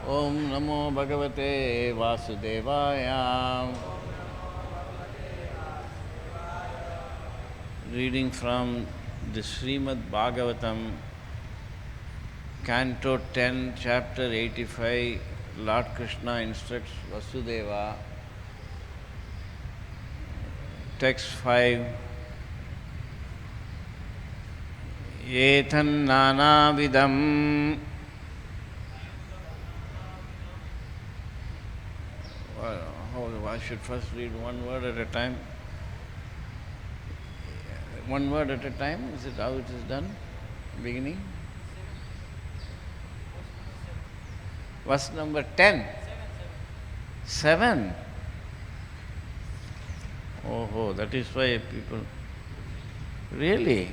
Om Namo Bhagavate Vasudevaya. Reading from the Srimad Bhagavatam, Canto 10, Chapter 85, Lord Krishna instructs Vasudeva. Text 5. Etannanavidam. I should first read one word at a time. One word at a time, is it how it is done? Beginning? Verse number 10. 7. Oh, that is why people... Really?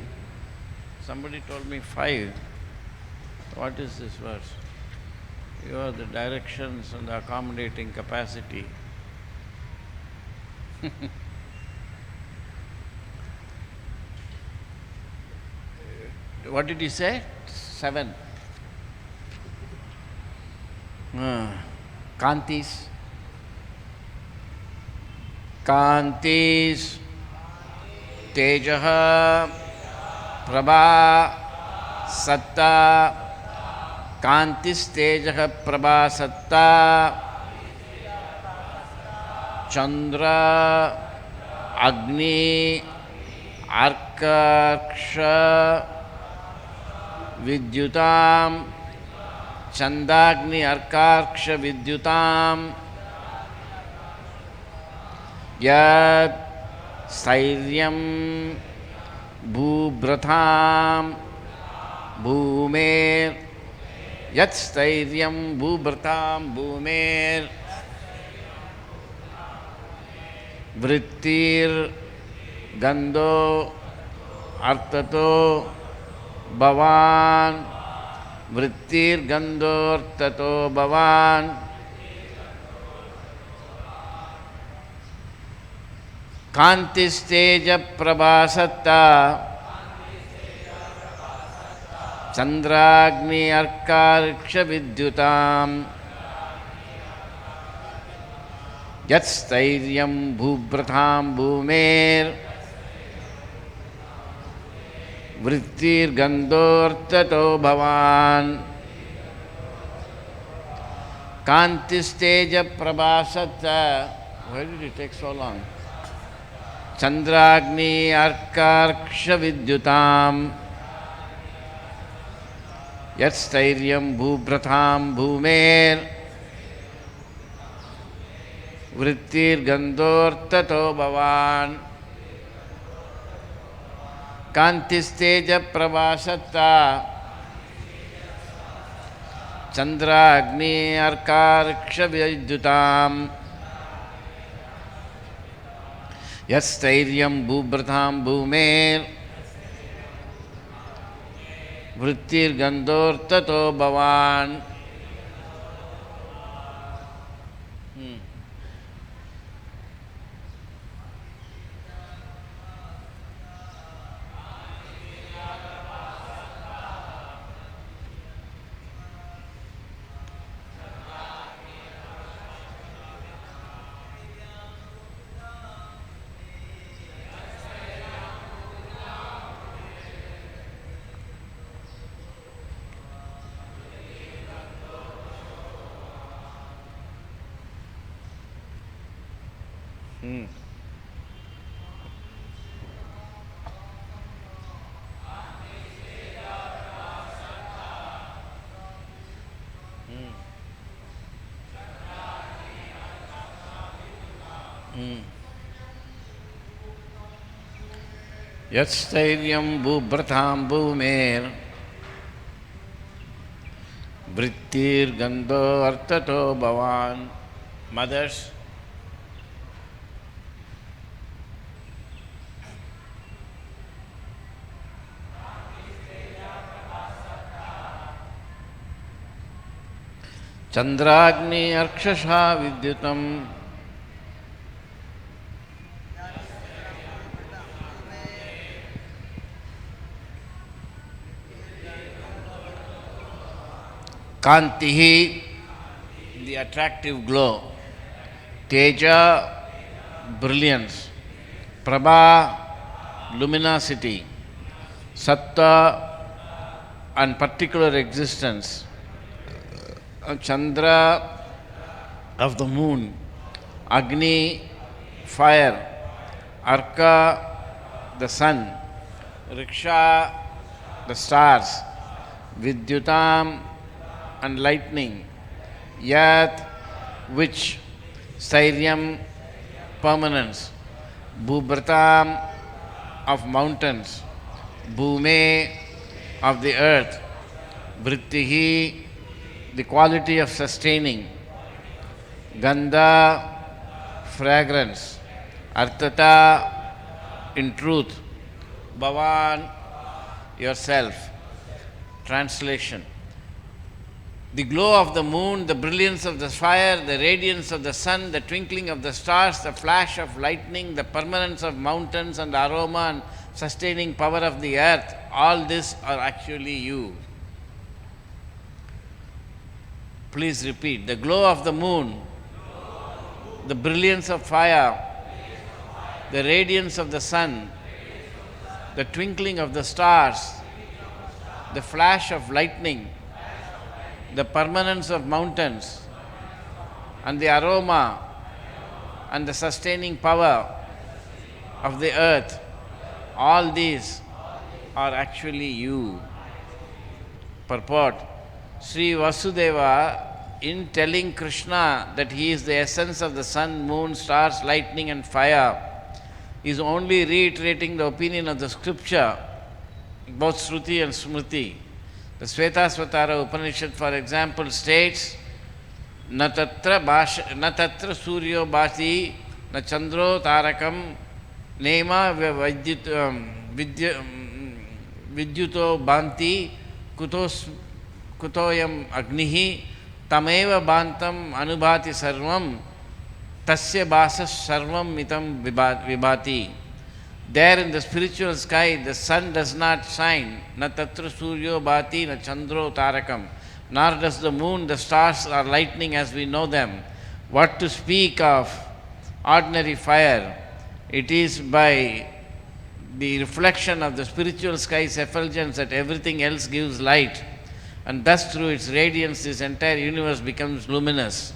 Somebody told me 5. What is this verse? You are the directions and the accommodating capacity. What did he say? 7. Kantis. Kantis. Tejaha. Prabha. Satta. Kantis Tejaha Prabha Satta. Chandra. Agni. Arkaksha. Vidyutam. Chandagni Arkaksha Vidyutam. Yad Sairyam Bhubratham Bhumer. Yat Stairyam Bhubratham Bhumer. Vrittir Gandho Artato Bhavan. Vrittir Gandho Artato Bhavan. Kantis Teja Prabhasatta. Chandragni Arkarsha Vidyutam. Yat Stairyam Bhubratham Bhumer. Vrittir Gandhortato Bhavan. Kantis Teja Prabhasatta. Why did it take so long? Chandragni Arkarsha Vidyutam. Yat Stairyam Bhubratham Bhumer. Vrittir Gandhortato Bhavan. Kantis Teja Prabhasatta. Chandragni Arkarsha Vidyutam. Yat Stairyam Bhubratham Bhumer. Vrittir Gandhortato Bhavan. Yat Stairyam Bhubratham Bhumer. Vrittir Gandho Artato Bhavan. Mothers, Chandragni Arkshasha Vidyutam. Kantihi the attractive glow. Teja, brilliance. Prabha, luminosity. Satta, and particular existence. Chandra, of the moon. Agni, fire. Arka, the sun. Riksha, the stars. Vidyutam, and lightning. Yat, which. Sairyam, permanence. Bhubratam, of mountains. Bhume, of the earth. Vrittihi, the quality of sustaining. Gandha, fragrance. Artata, in truth. Bhavan, yourself. Translation. The glow of the moon, the brilliance of the fire, the radiance of the sun, the twinkling of the stars, the flash of lightning, the permanence of mountains, and the aroma and sustaining power of the earth, all this are actually you. Please repeat. The glow of the moon, the brilliance of fire, the radiance of the sun, the twinkling of the stars, the flash of lightning, the permanence of mountains, and the aroma and the sustaining power of the earth, all these are actually you. Purport. Sri Vasudeva, in telling Krishna that he is the essence of the sun, moon, stars, lightning and fire, is only reiterating the opinion of the scripture, both Shruti and Smriti. The Svetasvatara Upanishad, for example, states, Na tatra suryo bhati, na chandro tarakam, nema vidyuto bhanti, kutoyam agnihi, tameva bhantam anubhati sarvam, tasya bhasas sarvam mitam vibhati. There in the spiritual sky, the sun does not shine. Na tatra suryo bhati, na chandro tarakam. Nor does the moon, the stars or lightning as we know them. What to speak of ordinary fire? It is by the reflection of the spiritual sky's effulgence that everything else gives light. And thus through its radiance, this entire universe becomes luminous.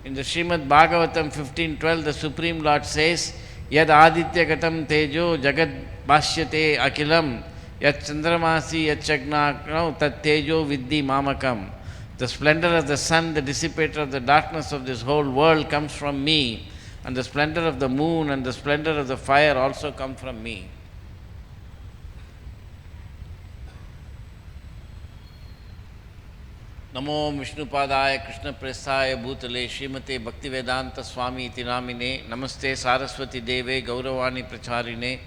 In the Srimad Bhagavatam 15:12, the Supreme Lord says, Yad aditya gatam tejo jagad bhashyate akilam yat chandramasi yat chagnakno tat tejo viddi mamakam. The splendor of the sun, the dissipator of the darkness of this whole world, comes from me, and the splendor of the moon and the splendor of the fire also come from me. Namo Vishnupadaya Krishna Prestaya Bhutale Srimate Bhaktivedanta Swami iti namine Namaste Saraswati Deve Gauravani Pracharine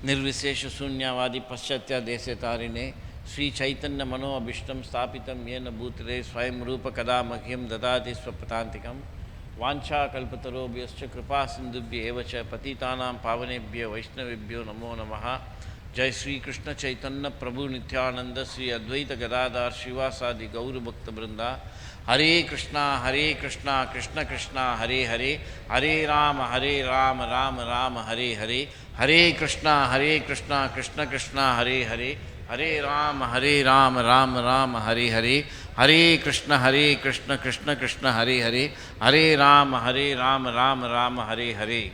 Nirvisesha Sunyavadi Paschatya Desetarine Sri Chaitanya Mano Abhishtam Stapitam Yena Bhutale Swayam Rupa Kada Mahyam Dadati Swapatantikam Vancha Kalpatarobhyascha Kripa Sindhubhya Evacha Patitanam Pavanebhya Vaishnavibhyo Namo Namaha. Jai Sri Krishna Chaitanya Prabhu Nityananda Sri Advaita Gadadhar Shivasadi Gauru Bhakta Brinda. Hare Krishna Krishna Krishna Hare Hare Hare Rama Rama Rama Hare Hare Hare Krishna Krishna Krishna Hare Hare Hare Rama Rama Hare Hare Hare Krishna Krishna Krishna Hare Hare Hare Rama Rama Hare Hare.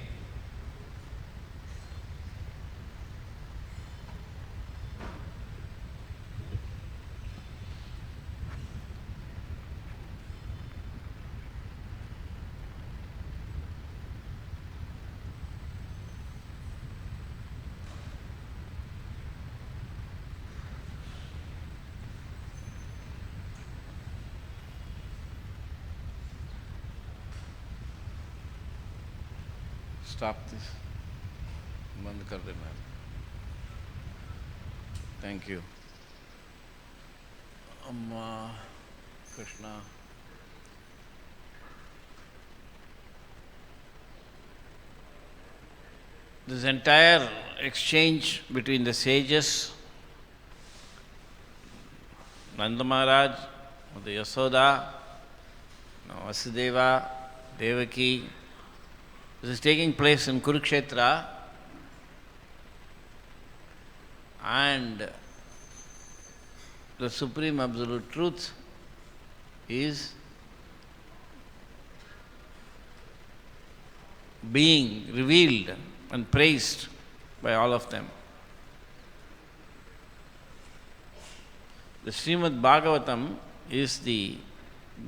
Stop this. बंद कर देना. Thank you. Krishna. This entire exchange between the sages, Nanda Maharaj, the Yasoda, Now, Vasudeva, Devaki, this is taking place in Kurukshetra, and the Supreme Absolute Truth is being revealed and praised by all of them. The Srimad Bhagavatam is the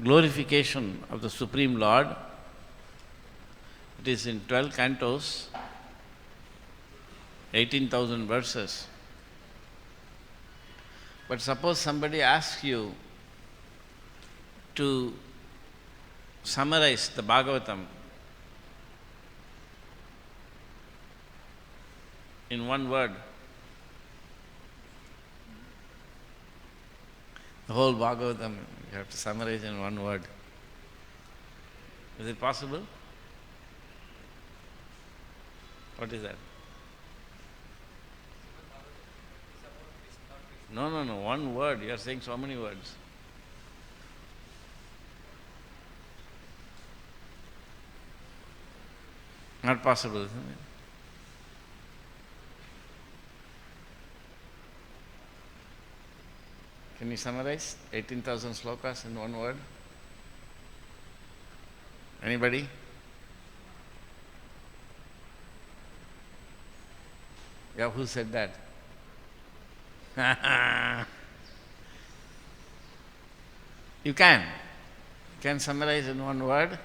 glorification of the Supreme Lord. It is in 12 cantos, 18,000 verses. But suppose somebody asks you to summarize the Bhagavatam in one word, the whole Bhagavatam you have to summarize in one word. Is it possible? What is that? No, one word. You are saying so many words. Not possible, isn't it? Can you summarize 18,000 slokas in one word? Anybody? Yeah, who said that? You can. You can summarize in one word.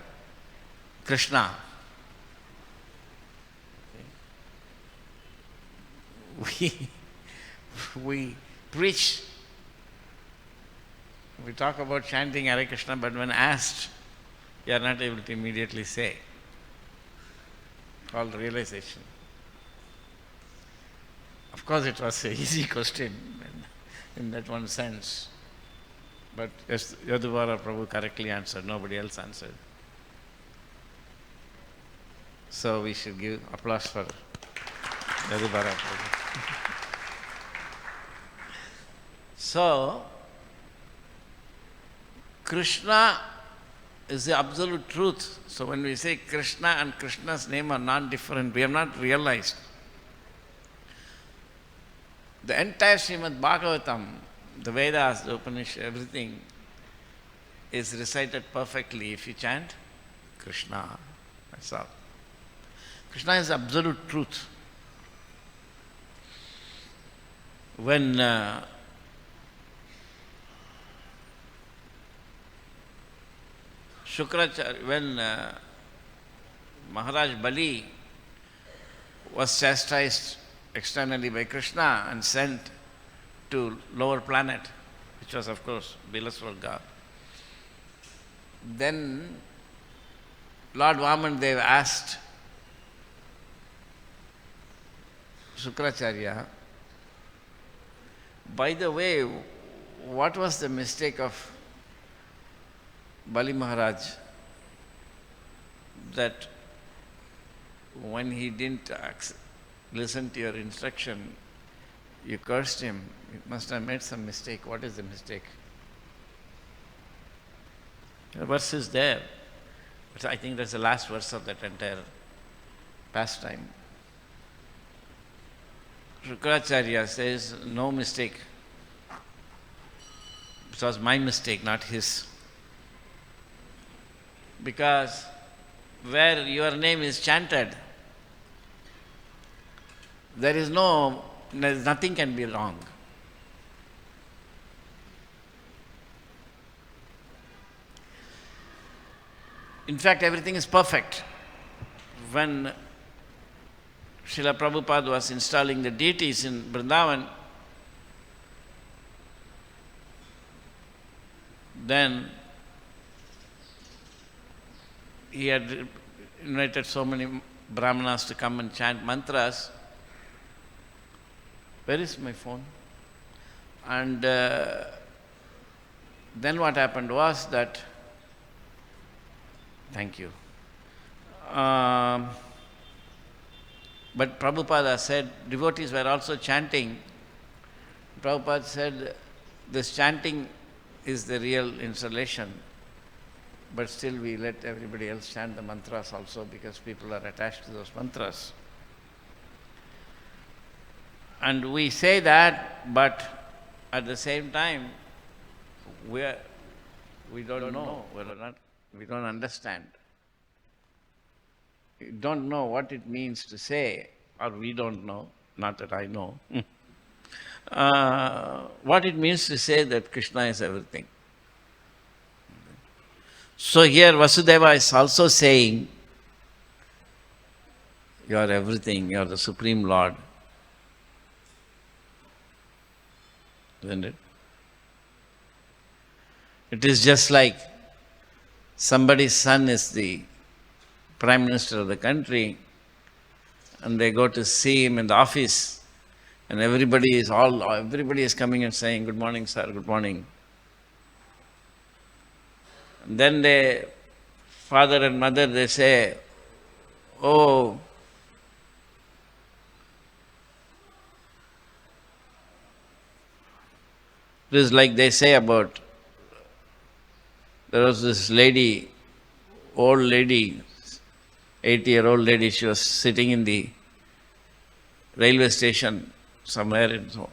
Krishna. We preach, we talk about chanting Hare Krishna, but when asked, you are not able to immediately say. Called realization. Of course, it was an easy question in that one sense. But yes, Yaduvara Prabhu correctly answered, nobody else answered. So we should give applause for Yaduvara Prabhu. So, Krishna is the absolute truth. So when we say Krishna and Krishna's name are non-different, we have not realized. The entire Srimad Bhagavatam, the Vedas, the Upanishad, everything is recited perfectly if you chant Krishna. That's all. Krishna is absolute truth. When Maharaj Bali was chastised externally by Krishna and sent to lower planet, which was of course Bilaswarga. Then Lord Vamandev asked Shukracharya, by the way, what was the mistake of Bali Maharaj that when he didn't listen to your instruction, you cursed him? You must have made some mistake. What is the mistake? The verse is there, but I think that's the last verse of that entire pastime. Shukracharya says, no mistake. It was my mistake, not his. Because where your name is chanted, nothing can be wrong. In fact, everything is perfect. When Srila Prabhupada was installing the deities in Vrindavan, then he had invited so many brahmanas to come and chant mantras. Where is my phone? And then what happened was that, thank you. But Prabhupada said, devotees were also chanting. Prabhupada said, this chanting is the real installation. but still we let everybody else chant the mantras also because people are attached to those mantras. And we say that, but at the same time, we don't know, we don't understand. We don't know what it means to say, or we don't know, not that I know, what it means to say that Krishna is everything. So here Vasudeva is also saying, you are everything, you are the Supreme Lord. Isn't it? It is just like somebody's son is the Prime Minister of the country and they go to see him in the office and everybody is coming and saying, good morning, sir, good morning. And then the father and mother, they say, oh, it is like they say about, there was this lady, old lady, 80-year-old lady, she was sitting in the railway station somewhere in so.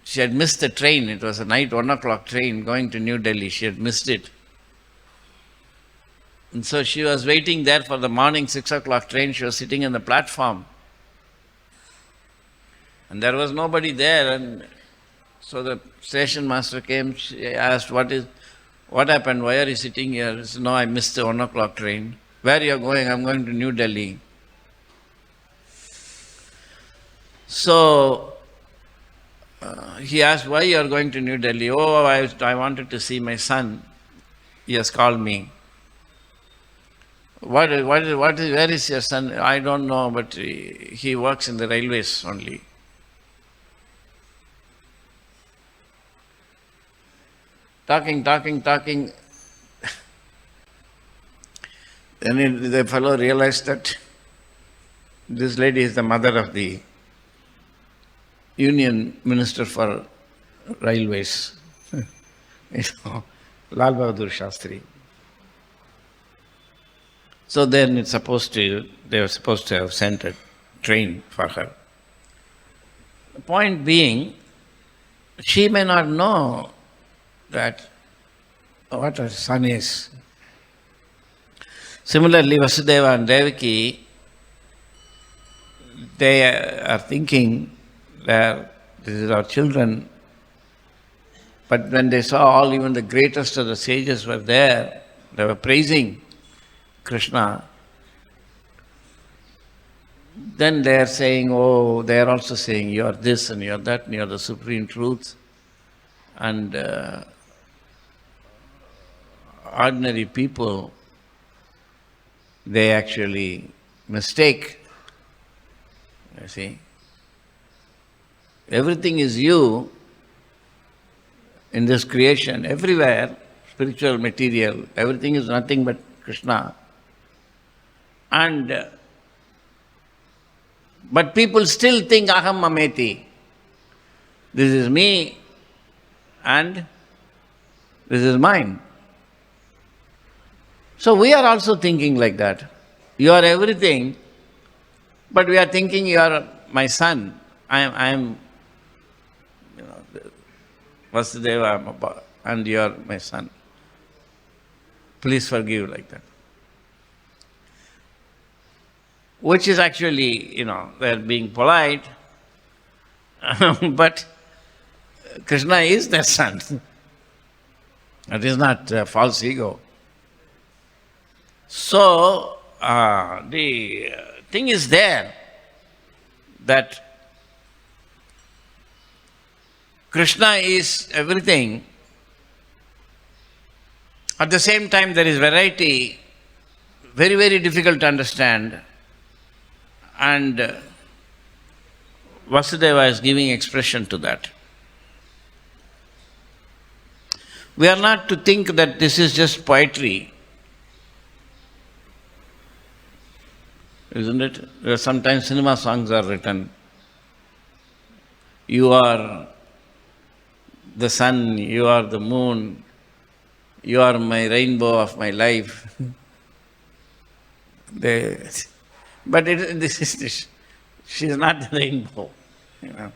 She had missed the train. It was a night 1 o'clock train going to New Delhi. She had missed it. And so she was waiting there for the morning 6 o'clock train. She was sitting on the platform. And there was nobody there. And so the station master came. She asked, what happened? Why are you sitting here? He said, no, I missed the 1 o'clock train. Where are you going? I'm going to New Delhi. So he asked, why you are going to New Delhi? Oh, I wanted to see my son. He has called me. Where is your son? I don't know, but he works in the railways only. Talking. Then the fellow realized that this lady is the mother of the Union Minister for Railways, Lal Bahadur Shastri. So then they were supposed to have sent a train for her. The point being, she may not know that what her son is. Similarly, Vasudeva and Devaki, they are thinking that this is our children. But when they saw even the greatest of the sages were there, they were praising Krishna. Then they are saying, oh, they are also saying, you are this and you are that and you are the supreme truth. And ordinary people, they actually mistake. You see? Everything is you in this creation, everywhere, spiritual, material, everything is nothing but Krishna. And but people still think aham mameti. This is me and this is mine. So we are also thinking like that. You are everything, but we are thinking you are my son. I am Vasudeva, and you are my son. Please forgive like that. Which is actually, they're being polite, but Krishna is their son. It is not false ego. So, the thing is there that Krishna is everything. At the same time, there is variety, very, very difficult to understand. And Vasudeva is giving expression to that. We are not to think that this is just poetry. Isn't it? Sometimes cinema songs are written. You are the sun, you are the moon, you are my rainbow of my life. But she is not the rainbow, you know.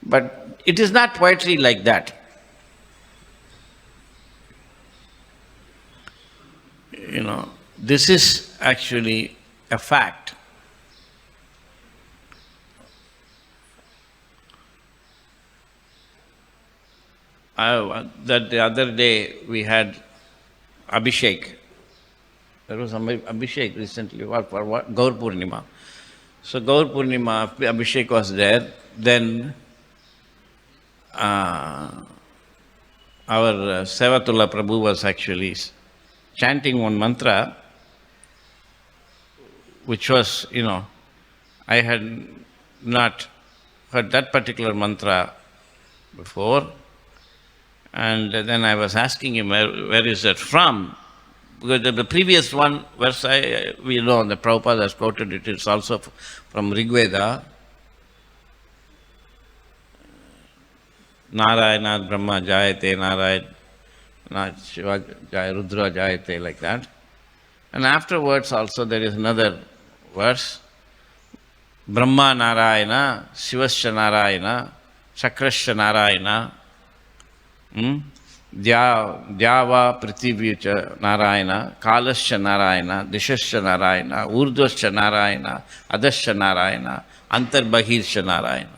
But it is not poetry like that. You know, this is actually a fact. That the other day we had Abhishek. There was some Abhishek recently, for what? Gaur Purnima. So Gaur Purnima, Abhishek was there. Then our Sevatullah Prabhu was actually chanting one mantra, which was, you know, I had not heard that particular mantra before. And then I was asking him, where is that from? Because the previous one verse, we know, the Prabhupada has quoted it, it's also from Rig Veda. Narayana Brahma Jayate, Narayana Shiva Jaya Rudra Jayate, like that. And afterwards also there is another verse. Brahma Narayana, Shivasya Narayana, Chakrasya Narayana, Dyava Prithivya Narayana, Kalasya Narayana, Dishasya Narayana, Urdhasya Narayana, Adasya Narayana, Antarbahirshya Narayana.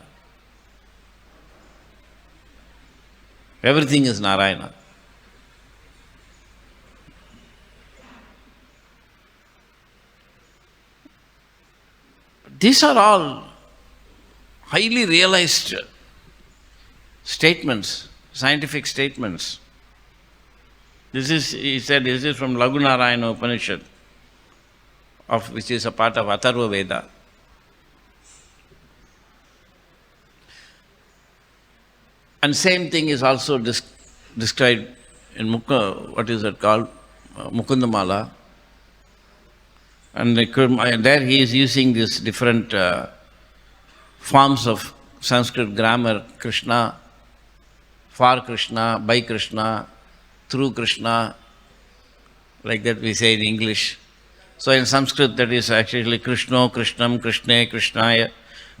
Everything is Narayana. These are all highly realized statements, scientific statements. This is, he said, this is from Laghu Narayana Upanishad, which is a part of Atharva Veda. And same thing is also described in what is it called? Mukundamala. And there he is using these different forms of Sanskrit grammar, Krishna, for Krishna, by Krishna, through Krishna, like that we say in English. So in Sanskrit that is actually Krishno, Krishnam, Krishne, Krishnaya,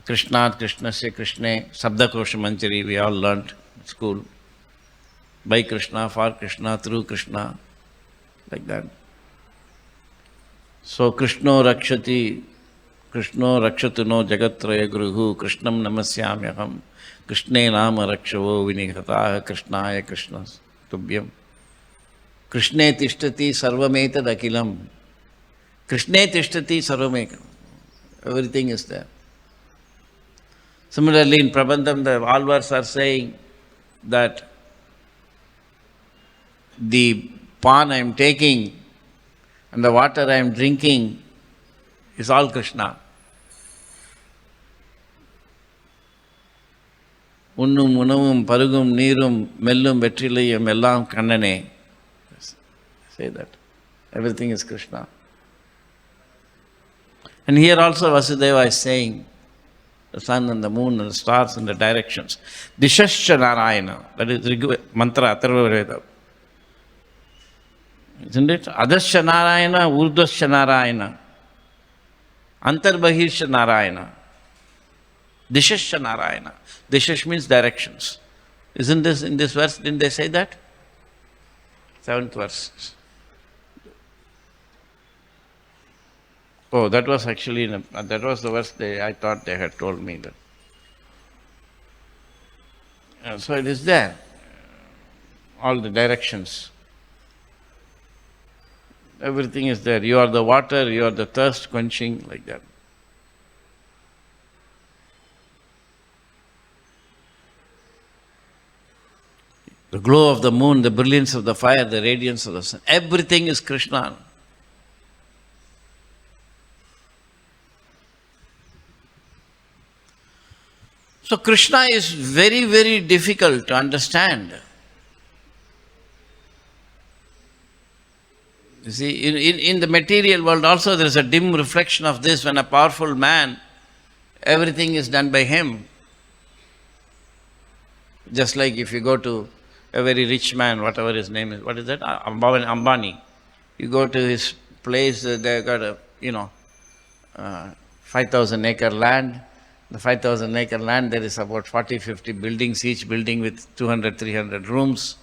Krishnat, Krishnasya, Krishne, Sabdakosha Manjari, we all learnt at school. By Krishna, for Krishna, through Krishna, like that. So Krishno Rakshati, Krishno Rakshatuno Jagatraya Guruhu, Krishnam Namasyamyaham, Krishne Nama Rakshavo Vinighatah, Krishnaya Krishnas Tubhyam. Krishne Tishtati Sarvameta Dakilam. Krishne Tishtati Sarvamekam. Everything is there. Similarly, in Prabandham, the Alvars are saying that the pan I am taking and the water I am drinking is all Krishna. Unnum, unavum, parugum, neerum, mellum, vetrilayum, ellam kannane. Say that. Everything is Krishna. And here also Vasudeva is saying, the sun and the moon and the stars and the directions. Dishasya Narayana, that is mantra, Atharva Veda. Isn't it? Adasya Narayana, Urdhasya Narayana, Antarbahirshya Narayana, Dishasya Narayana. Dishash means directions. Isn't this in this verse? Didn't they say that? 7th verse. Oh, that was actually, that was the verse I thought they had told me that. And so it is there. All the directions. Everything is there. You are the water, you are the thirst quenching, like that. The glow of the moon, the brilliance of the fire, the radiance of the sun. Everything is Krishna. So Krishna is very, very difficult to understand. You see, in the material world also there is a dim reflection of this. When a powerful man, everything is done by him. Just like if you go to a very rich man, whatever his name is. What is that? Ambani. You go to his place, they've got a, 5,000-acre land. The 5,000-acre land, there is about 40, 50 buildings, each building with 200, 300 rooms.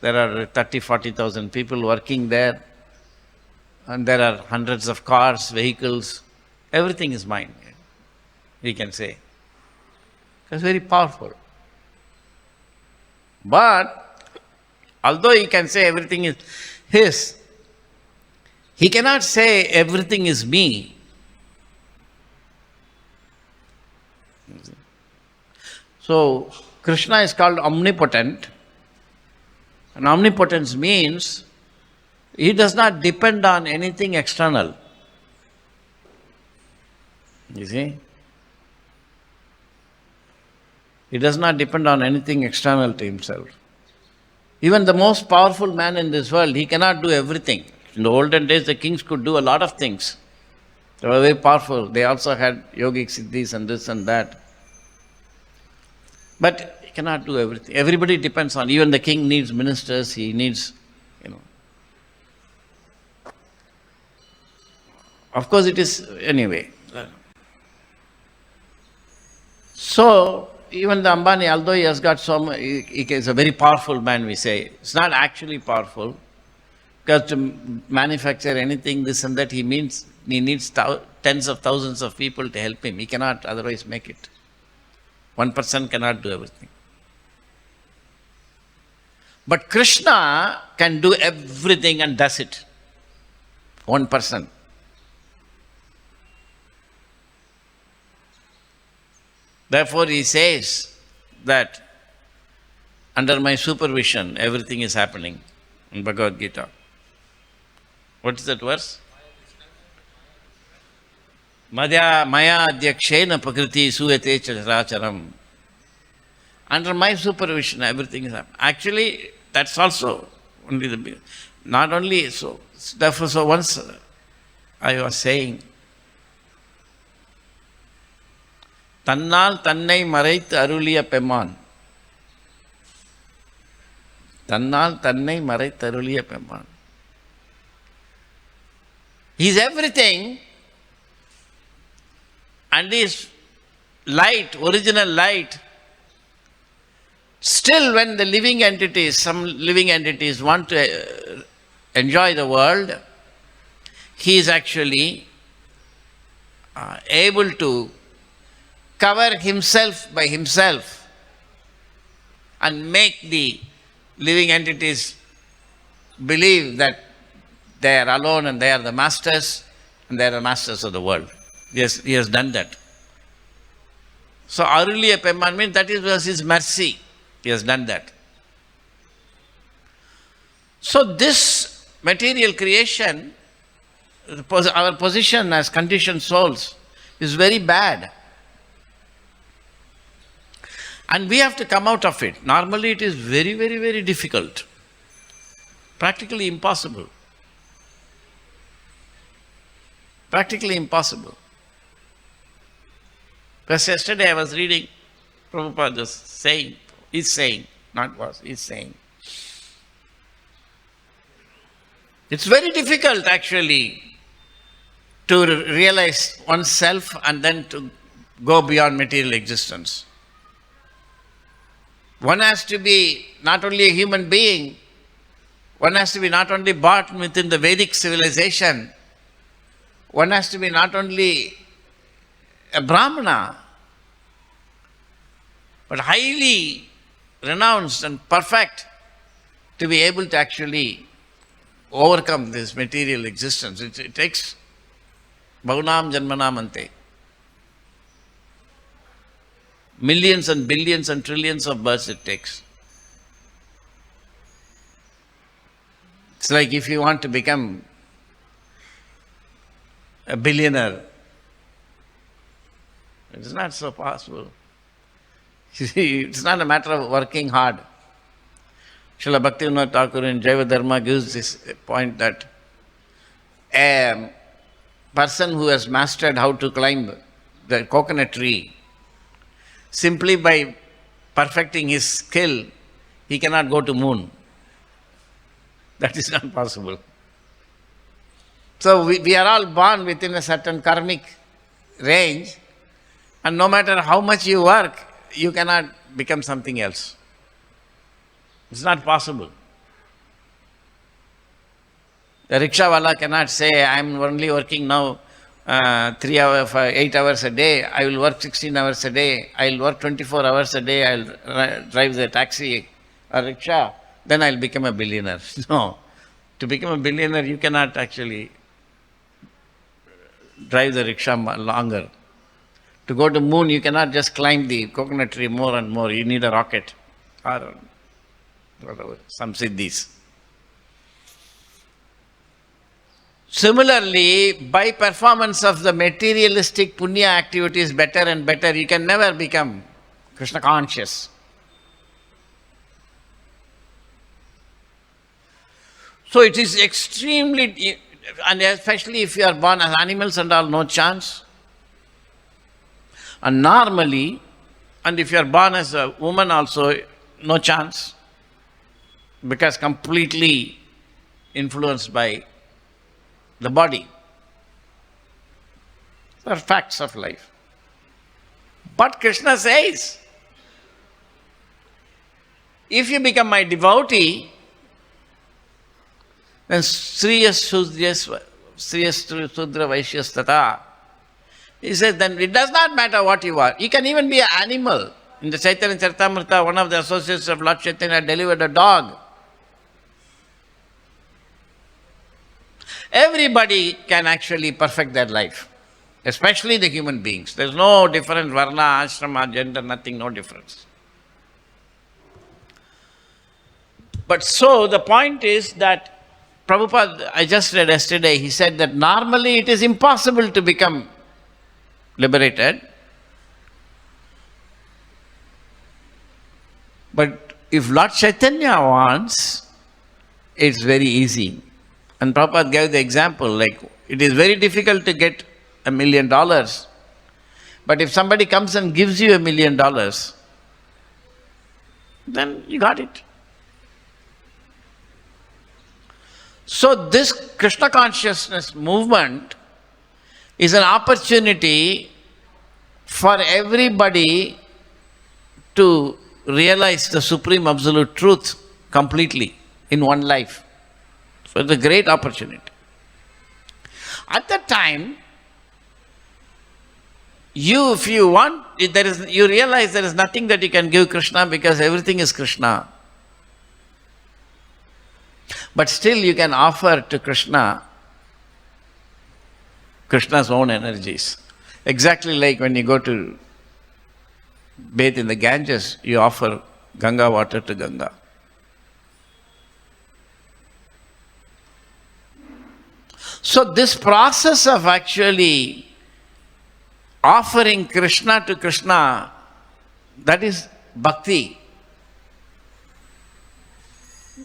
There are 30, 40,000 people working there. And there are hundreds of cars, vehicles. Everything is mine, we can say. It's very powerful. But, although he can say everything is his, he cannot say everything is me. So, Krishna is called omnipotent. And omnipotence means he does not depend on anything external. You see? He does not depend on anything external to himself. Even the most powerful man in this world, he cannot do everything. In the olden days, the kings could do a lot of things. They were very powerful. They also had yogic siddhis and this and that. But he cannot do everything. Everybody depends on, even the king needs ministers, he needs, Of course it is, anyway. So, even the Ambani, although he has got so much, he is a very powerful man, we say. It's not actually powerful, because to manufacture anything, this and that, he needs tens of thousands of people to help him. He cannot otherwise make it. One person cannot do everything. But Krishna can do everything and does it. One person. Therefore he says that under my supervision everything is happening in Bhagavad-gita. What is that verse? Maya adhyakshena prakriti suyate characharam. Under my supervision everything is happening. Actually, that's also only the, not only so. Therefore, so once I was saying, Tannal tannai marait aruliya pemman. Tannal tannai marait aruliya pemman. He is everything, and his light, original light, still when the living entities, some living entities want to enjoy the world, he is actually able to cover himself by himself and make the living entities believe that they are alone and they are the masters and they are the masters of the world. Yes, he has done that. So, Aruliya Pemman means that was his mercy. He has done that. So, this material creation, our position as conditioned souls is very bad. And we have to come out of it. Normally it is very, very, very difficult. Practically impossible. Practically impossible. Because yesterday I was reading, Prabhupada was saying, he's saying, it's very difficult actually to realize oneself and then to go beyond material existence. One has to be not only a human being, one has to be not only born within the Vedic civilization, one has to be not only a Brahmana, but highly renounced and perfect to be able to actually overcome this material existence. It takes Bhaunam Janmanam Ante. Millions and billions and trillions of births it takes. It's like if you want to become a billionaire, it is not so possible. You see, it's not a matter of working hard. Srila Bhaktivinoda Thakur in Jaiva Dharma gives this point that a person who has mastered how to climb the coconut tree, simply by perfecting his skill, he cannot go to moon. That is not possible. So we are all born within a certain karmic range, and no matter how much you work, you cannot become something else. It's not possible. The rickshawala cannot say, I am only working now 8 hours a day, I will work 16 hours a day, I will work 24 hours a day, I will drive the taxi or rickshaw, then I will become a billionaire. No. To become a billionaire, you cannot actually drive the rickshaw longer. To go to moon, you cannot just climb the coconut tree more and more. You need a rocket or whatever, some siddhis. Similarly, by performance of the materialistic punya activities better and better, you can never become Krishna conscious. So it is extremely, and especially if you are born as animals and all, no chance. And normally, and if you are born as a woman also, no chance, because completely influenced by the body. They are facts of life. But Krishna says, if you become my devotee, then Sriyas Sudra Vaishyas Tata. He says, then it does not matter what you are. You can even be an animal. In the Chaitanya Charitamrita, one of the associates of Lord Chaitanya delivered a dog. Everybody can actually perfect their life, especially the human beings. There is no difference, varna, ashrama, gender, nothing, no difference. But so the point is that Prabhupada, I just read yesterday, he said that normally it is impossible to become liberated. But if Lord Chaitanya wants, it's very easy. And Prabhupada gave the example, like it is very difficult to get $1 million. But if somebody comes and gives you $1 million, then you got it. So this Krishna consciousness movement is an opportunity for everybody to realize the supreme absolute truth completely in one life. So it's a great opportunity. At that time, if you want, you realize there is nothing that you can give Krishna because everything is Krishna. But still you can offer to Krishna Krishna's own energies. Exactly like when you go to bathe in the Ganges, you offer Ganga water to Ganga. So this process of actually offering Krishna to Krishna, that is bhakti.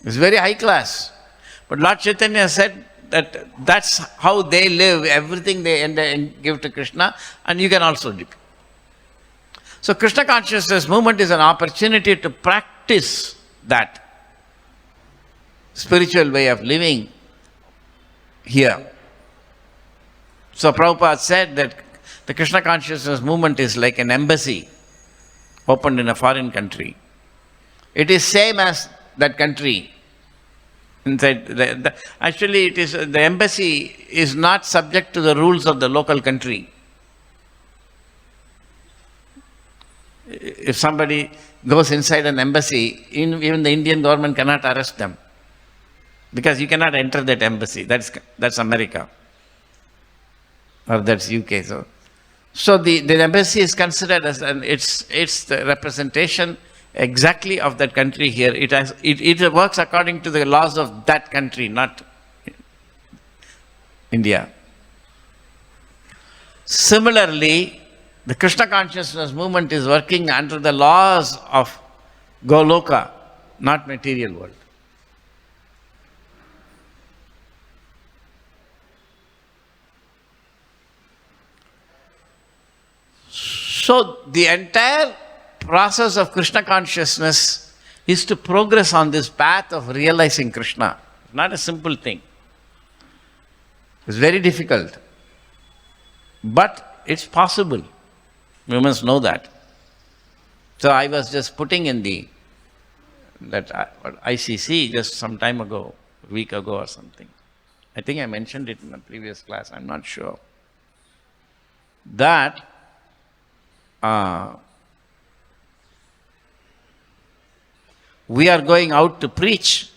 It's very high class. But Lord Chaitanya said that that's how they live, everything they end and give to Krishna, and you can also do. So Krishna consciousness movement is an opportunity to practice that spiritual way of living here. So Prabhupada said that the Krishna consciousness movement is like an embassy opened in a foreign country. It is same as that country. Inside actually, it is the embassy is not subject to the rules of the local country. If somebody goes inside an embassy, even the Indian government cannot arrest them, because you cannot enter that embassy. That's America, or that's UK. So the embassy is considered as it's the representation exactly of that country here. It works according to the laws of that country, not India. Similarly, the Krishna consciousness movement is working under the laws of Goloka, not material world. So the entire process of Krishna consciousness is to progress on this path of realizing Krishna. Not a simple thing. It's very difficult. But it's possible. You must know that. So I was just putting in that ICC just some time ago, a week ago or something. I think I mentioned it in the previous class, I'm not sure. That we are going out to preach,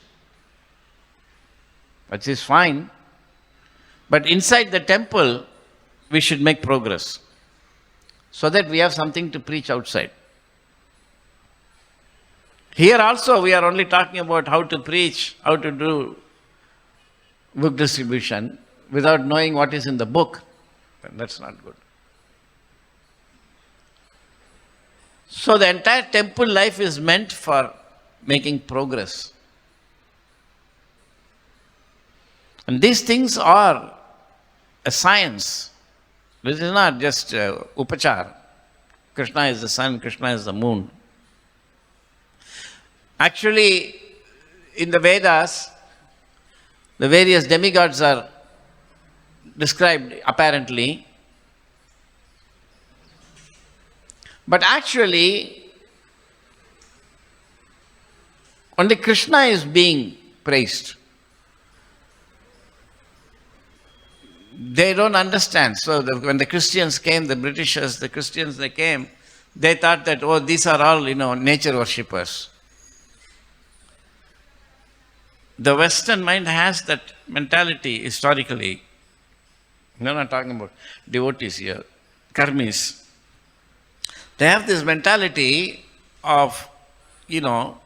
which is fine, but inside the temple, we should make progress so that we have something to preach outside. Here also, we are only talking about how to preach, how to do book distribution without knowing what is in the book. And that's not good. So the entire temple life is meant for making progress. And these things are a science. This is not just upachar. Krishna is the sun, Krishna is the moon. Actually, in the Vedas, the various demigods are described apparently. But actually, only Krishna is being praised. They don't understand. So when the Christians came, the Britishers, the Christians, they came, they thought that, oh, these are all, nature worshippers. The Western mind has that mentality historically. No, I'm not talking about devotees here, karmis. They have this mentality of, not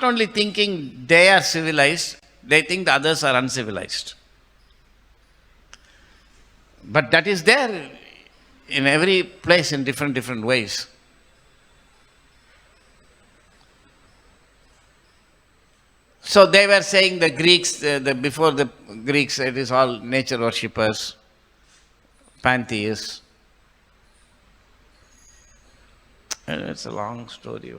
only thinking they are civilized, they think the others are uncivilized. But that is there in every place in different ways. So they were saying the Greeks, before the Greeks, it is all nature worshippers, pantheists. It's a long story.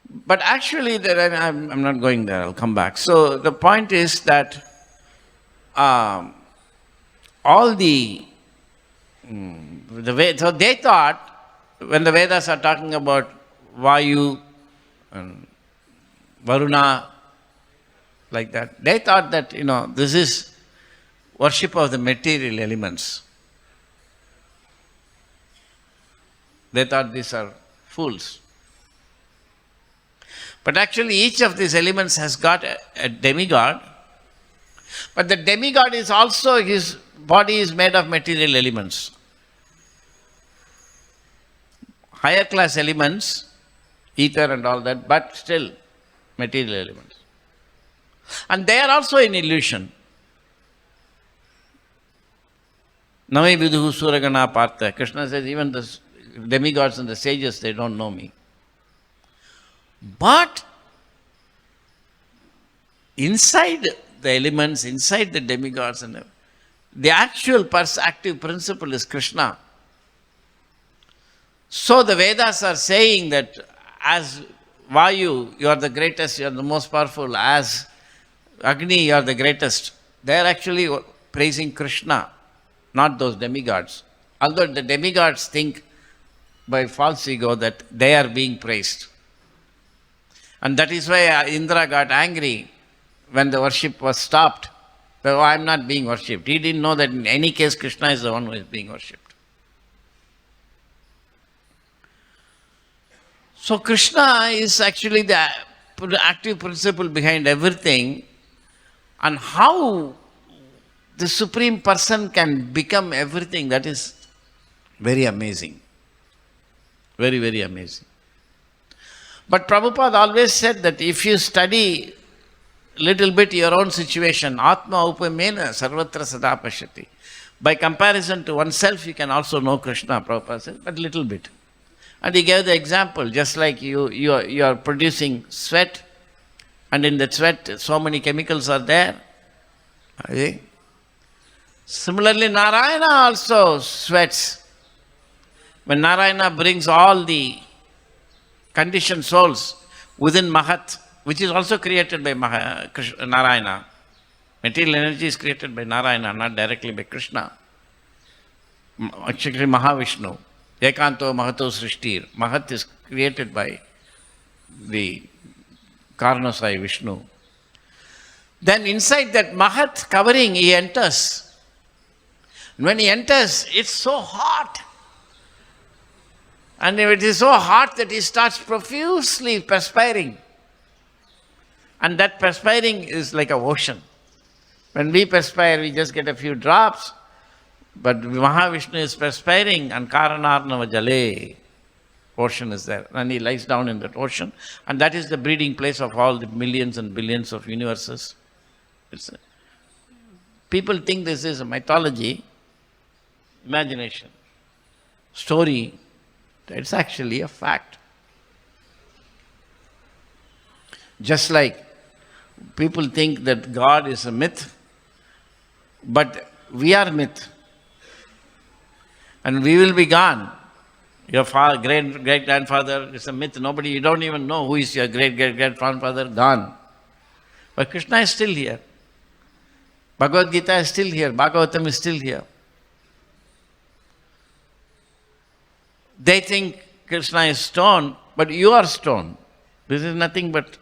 But actually, I'm not going there, I'll come back. So the point is that all the so they thought, when the Vedas are talking about Vayu and Varuna, like that, they thought that, this is worship of the material elements. They thought these are fools. But actually, each of these elements has got a demigod. But the demigod is also, his body is made of material elements. Higher class elements, ether and all that, but still material elements. And they are also in illusion. Name viduhu suragana partha. Krishna says, even the demigods and the sages, they don't know me. But inside the elements, inside the demigods, and the actual active principle is Krishna. So the Vedas are saying that as Vayu, you are the greatest, you are the most powerful. As Agni, you are the greatest. They are actually praising Krishna, not those demigods. Although the demigods think by false ego that they are being praised. And that is why Indra got angry when the worship was stopped. Oh, I am not being worshipped. He didn't know that in any case Krishna is the one who is being worshipped. So Krishna is actually the active principle behind everything, and how the Supreme Person can become everything, that is very amazing. Very, very amazing. But Prabhupada always said that if you study little bit your own situation, Atma upamena sarvatra sada pashyati. By comparison to oneself, you can also know Krishna, Prabhupada said, but little bit. And he gave the example, just like you are producing sweat, and in the sweat so many chemicals are there. Similarly, Narayana also sweats. When Narayana brings all the conditioned souls within Mahat, which is also created by Narayana. Material energy is created by Narayana, not directly by Krishna. Actually, Mahavishnu. Ekanto Mahato Srishtir. Mahat is created by the Karnasai Vishnu. Then inside that Mahat covering, he enters. And when he enters, it's so hot. And it is so hot that he starts profusely perspiring. And that perspiring is like an ocean. When we perspire, we just get a few drops. But Mahavishnu is perspiring, and Karanarnava Jale, ocean is there. And he lies down in that ocean. And that is the breeding place of all the millions and billions of universes. People think this is a mythology, imagination, story. It's actually a fact. Just like people think that God is a myth, but we are myth. And we will be gone. Your great-grandfather is a myth. Nobody, you don't even know who is your great-great-grandfather, gone. But Krishna is still here. Bhagavad-gita is still here. Bhagavatam is still here. They think Krishna is stone, but you are stone. This is nothing but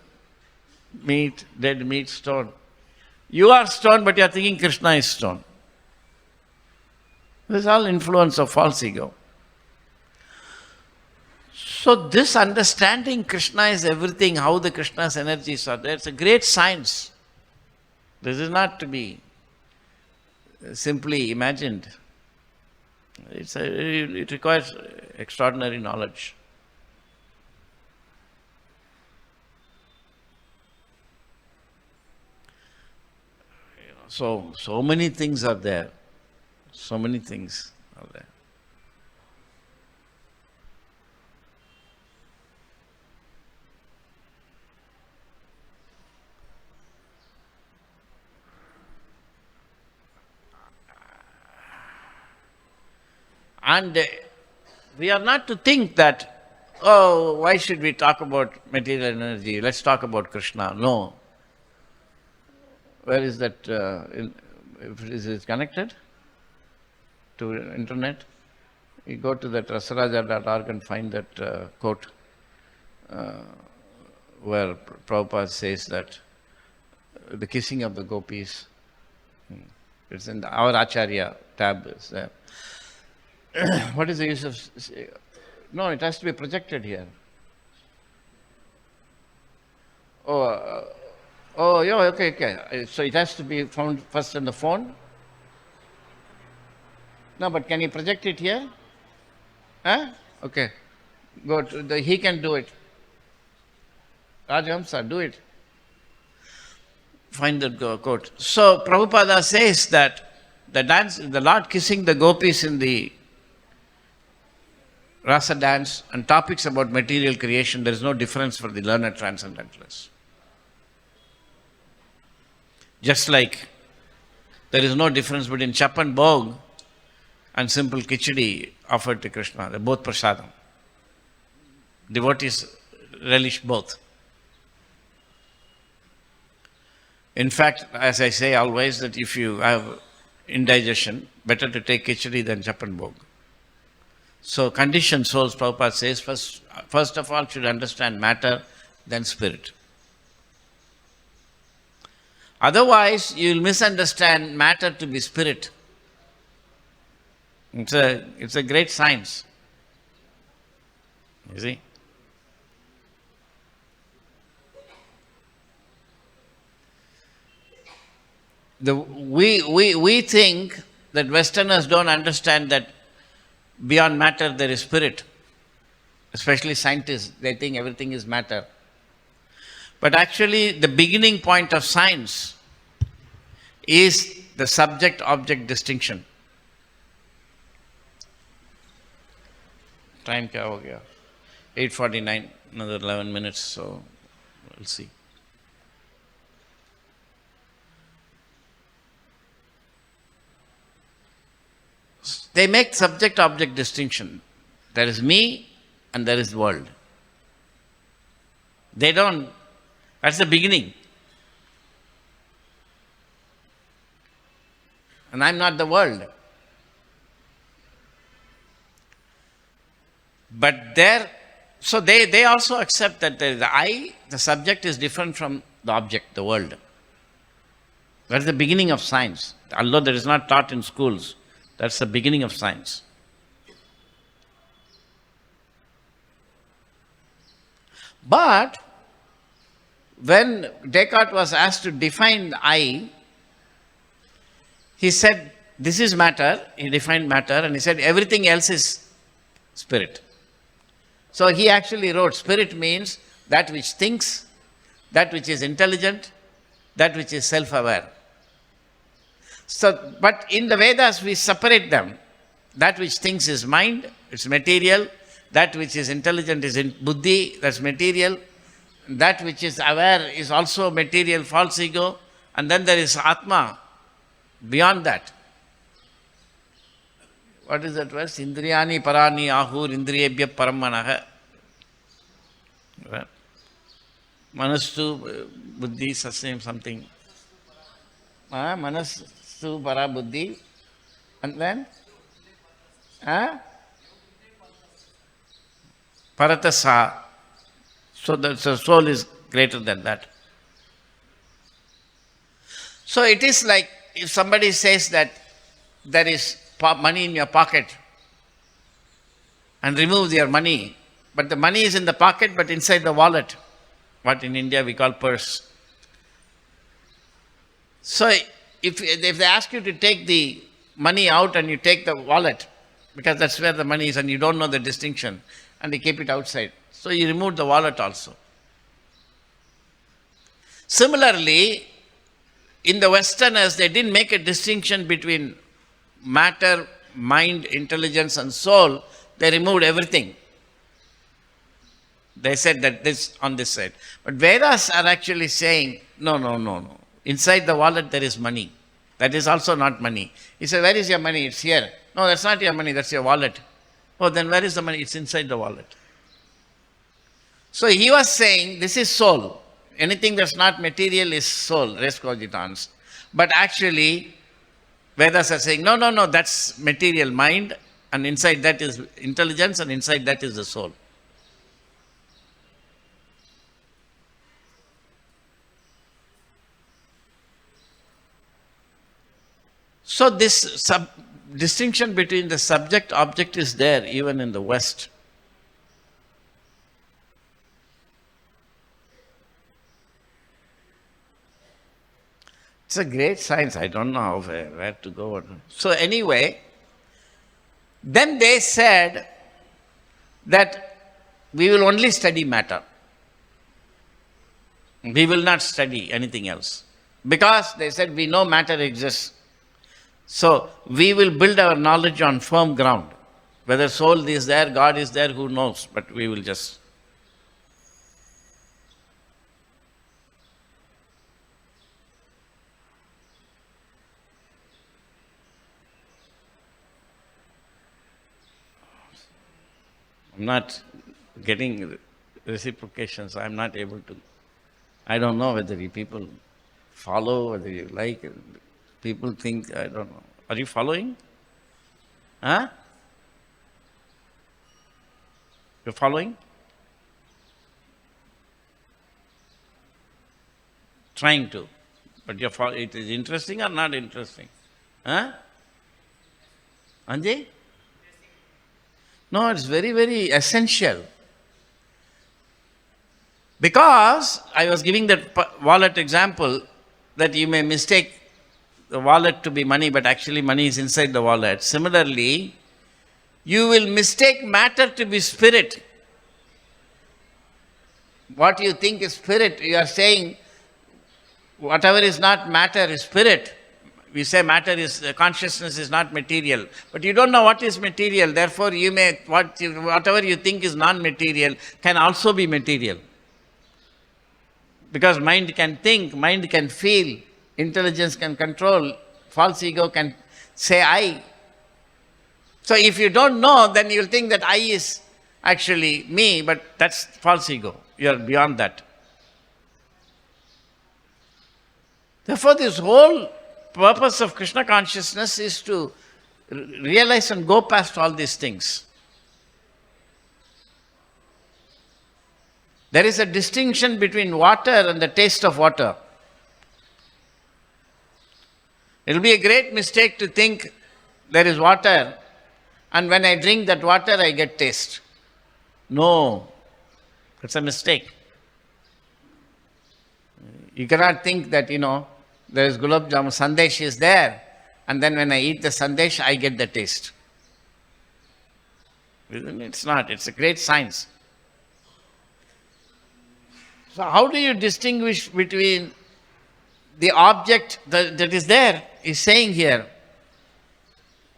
meat, dead meat, stone. You are stone, but you are thinking Krishna is stone. This is all influence of false ego. So this understanding Krishna is everything, how the Krishna's energies are there, it's a great science. This is not to be simply imagined. It requires extraordinary knowledge. So many things are there. So many things are there. And we are not to think that, oh, why should we talk about material energy? Let's talk about Krishna. No. Where is that? Is it connected to internet? You go to that rasaraj.org and find that quote where Prabhupada says that the kissing of the gopis, it's in our Acharya tab is there. What is the use of... No, it has to be projected here. Oh, yeah, okay. So it has to be found first on the phone? No, but can you project it here? Huh? Okay. Go to he can do it. Rajhamsa, do it. Find that quote. So Prabhupada says that the Lord kissing the gopis in the rasa dance and topics about material creation, there is no difference for the learned transcendentalists. Just like there is no difference between chap and bhog and simple khichdi offered to Krishna. They're both prasadam. Devotees relish both. In fact, as I say always, that if you have indigestion, better to take khichdi than chap and bhog. So conditioned souls, Prabhupada says, first of all should understand matter, then spirit. Otherwise, you will misunderstand matter to be spirit. It's a great science. You see? We think that Westerners don't understand that beyond matter there is spirit. Especially scientists, they think everything is matter. But actually the beginning point of science is the subject-object distinction. Time kya ho gaya? 8:49, another 11 minutes, so we'll see. They make subject-object distinction. There is me and there is the world. They don't, that's the beginning. And I'm not the world. But there, so they also accept that the I, the subject is different from the object, the world. That's the beginning of science. Although that is not taught in schools, that's the beginning of science. But when Descartes was asked to define I, he said, this is matter. He defined matter and he said, everything else is spirit. So he actually wrote, spirit means that which thinks, that which is intelligent, that which is self-aware. So, but in the Vedas we separate them. That which thinks is mind, it's material. That which is intelligent is in buddhi, that's material. That which is aware is also material, false ego. And then there is Atma, beyond that. What is that verse? Indriyani parani ahur indriyebhya paramanaha. Manastu buddhi sasem something. Manastu para buddhi. And then? Paratasa. So the soul is greater than that. So it is like if somebody says that there is money in your pocket and remove your money, but the money is in the pocket but inside the wallet, what in India we call purse. So if they ask you to take the money out and you take the wallet, because that's where the money is and you don't know the distinction, and they keep it outside. So you remove the wallet also. Similarly, in the Westerners, they didn't make a distinction between matter, mind, intelligence and soul. They removed everything. They said that this on this side. But Vedas are actually saying, no. Inside the wallet there is money. That is also not money. He said, where is your money? It's here. No, that's not your money, that's your wallet. Oh, then where is the money? It's inside the wallet. So he was saying, this is soul. Anything that's not material is soul, res cogitans. But actually, Vedas are saying, no, that's material mind, and inside that is intelligence, and inside that is the soul. So this distinction between the subject-object is there even in the West. It's a great science. I don't know where to go. So anyway, then they said that we will only study matter. We will not study anything else. Because they said we know matter exists. So we will build our knowledge on firm ground. Whether soul is there, God is there, who knows? But we will just. I'm not getting reciprocations. I'm not able to. I don't know whether you people follow, whether you like it. People think, I don't know. Are you following? Huh? You're following? Trying to. But it is interesting or not interesting? Huh? Anjay? No, it's very, very essential. Because I was giving that wallet example that you may mistake the wallet to be money, but actually money is inside the wallet. Similarly, you will mistake matter to be spirit. What you think is spirit, you are saying whatever is not matter is spirit. We say matter is, consciousness is not material. But you don't know what is material. Therefore, you may, whatever you think is non-material can also be material. Because mind can think, mind can feel, intelligence can control, false ego can say I. So if you don't know, then you'll think that I is actually me, but that's false ego. You're beyond that. Therefore, this whole purpose of Krishna consciousness is to realize and go past all these things. There is a distinction between water and the taste of water. It will be a great mistake to think there is water and when I drink that water I get taste. No, it's a mistake. You cannot think that, there is gulab jamun, sandesh is there, and then when I eat the sandesh, I get the taste. It's not. It's a great science. So how do you distinguish between the object that is there? He's saying here,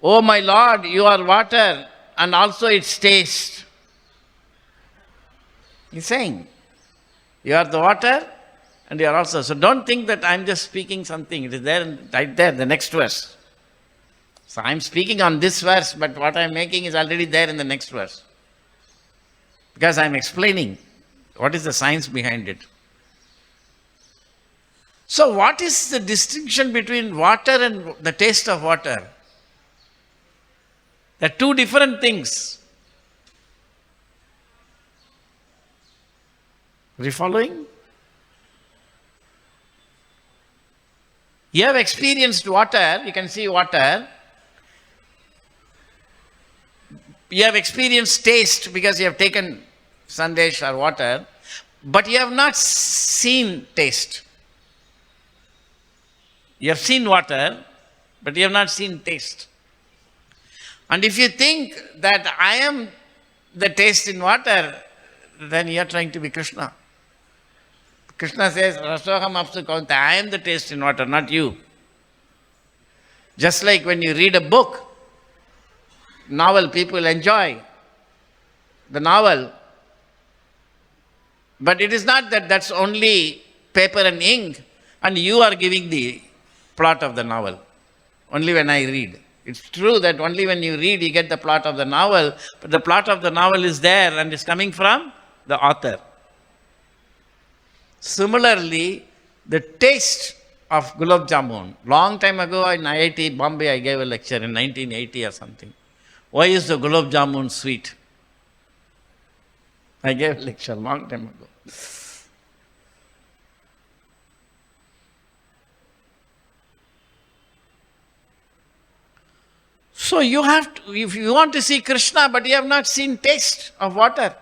"Oh my Lord, you are water and also its taste." He's saying, you are the water and you are also. So don't think that I'm just speaking something. It is there, right there, the next verse. So I'm speaking on this verse, but what I'm making is already there in the next verse. Because I'm explaining what is the science behind it. So what is the distinction between water and the taste of water? They're two different things. Are you following? You have experienced water, you can see water. You have experienced taste because you have taken sandesh or water, but you have not seen taste. You have seen water, but you have not seen taste. And if you think that I am the taste in water, then you are trying to be Krishna. Krishna says, "Rasoham apsu kaunta," I am the taste in water, not you. Just like when you read a book, novel, people enjoy the novel. But it is not that that's only paper and ink and you are giving the plot of the novel. Only when I read. It's true that only when you read you get the plot of the novel, but the plot of the novel is there and is coming from the author. Similarly, the taste of gulab jamun. Long time ago in IIT Bombay, I gave a lecture in 1980 or something. Why is the gulab jamun sweet? I gave a lecture long time ago. So you have to, if you want to see Krishna, but you have not seen taste of water.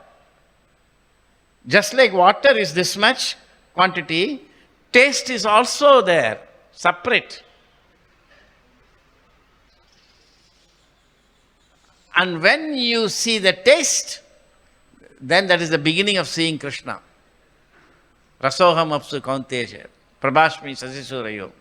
Just like water is this much quantity, taste is also there, separate. And when you see the taste, then that is the beginning of seeing Krishna. Rasoham apsu kaunteja, prabhashmi sasisurayo.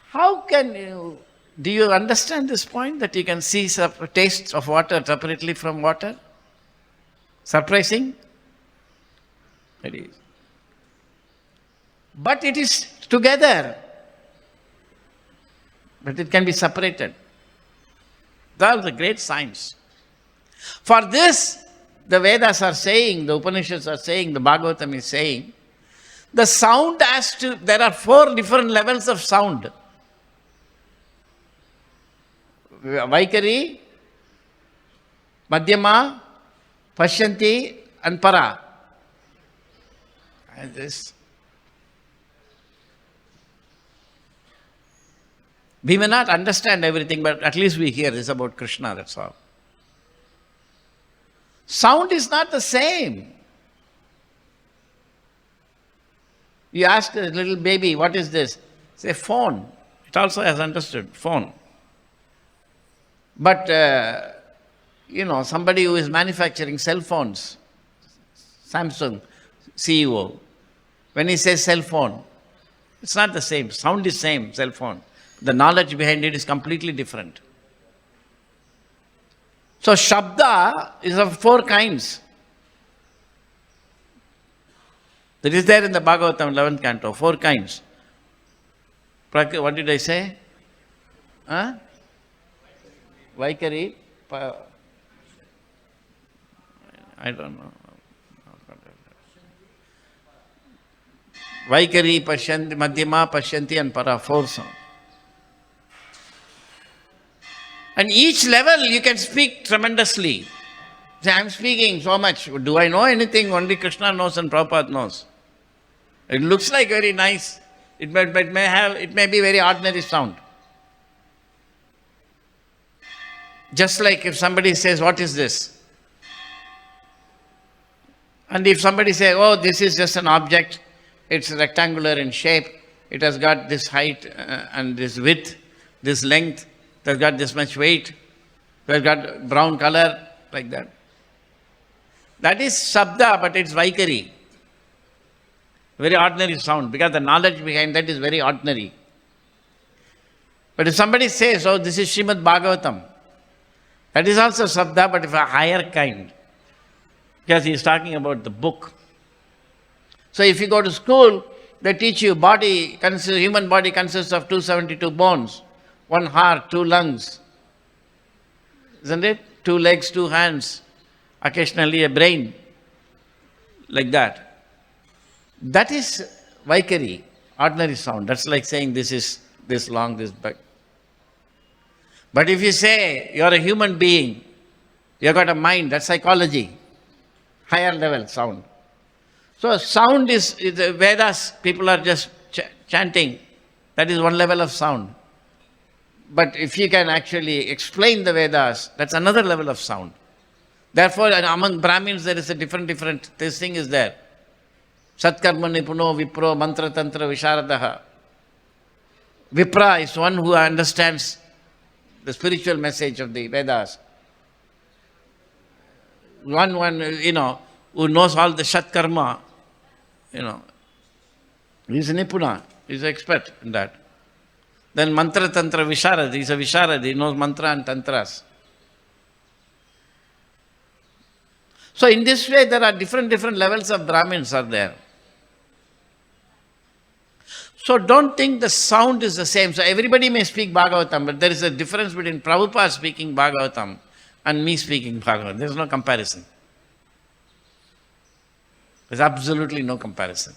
How can you, do you understand this point that you can see taste of water separately from water? Surprising? It is. But it is together. But it can be separated. That is a great science. For this, the Vedas are saying, the Upanishads are saying, the Bhagavatam is saying, the sound has to, there are 4 different levels of sound. Vaikari, Madhyama, Pashyanti and Para. And this. We may not understand everything, but at least we hear this about Krishna, that's all. Sound is not the same. You ask a little baby, what is this? Say, phone. It also has understood, phone. But, somebody who is manufacturing cell phones, Samsung CEO, when he says cell phone, it's not the same. Sound is same, cell phone. The knowledge behind it is completely different. So, Shabda is of 4 kinds. That is there in the Bhagavatam 11th canto, 4 kinds. What did I say? Huh? Vaikari? I don't know. Vaikari, Pashyanti, Madhyama, Pashyanti and Para, 4 sound. And each level you can speak tremendously. Say, I am speaking so much. Do I know anything? Only Krishna knows and Prabhupada knows. It looks like very nice. It may be very ordinary sound. Just like if somebody says, what is this? And if somebody says, oh, this is just an object, it's rectangular in shape, it has got this height and this width, this length, it has got this much weight, it has got brown color, like that. That is Sabda, but it's Vaikari. Very ordinary sound, because the knowledge behind that is very ordinary. But if somebody says, oh, this is Srimad Bhagavatam, that is also Sabda, but of a higher kind. Because he is talking about the book. So if you go to school, they teach you human body consists of 272 bones, 1 heart, 2 lungs. Isn't it? 2 legs, 2 hands, occasionally a brain. Like that. That is Vaikari, ordinary sound. That's like saying this is this long, this big. But if you say you're a human being, you've got a mind, that's psychology. Higher level sound. So sound is the Vedas, people are just chanting. That is one level of sound. But if you can actually explain the Vedas, that's another level of sound. Therefore, among Brahmins, there is a different, this thing is there. Satkarma nipuno vipro mantra tantra visharadaha. Vipra is one who understands the spiritual message of the Vedas. One, who knows all the Shat Karma, he's a Nipuna, he's an expert in that. Then Mantra Tantra Visharad, he's a Visharad, he knows Mantra and Tantras. So in this way, there are different levels of Brahmins are there. So don't think the sound is the same. So everybody may speak Bhagavatam, but there is a difference between Prabhupada speaking Bhagavatam and me speaking Bhagavatam. There is no comparison. There is absolutely no comparison.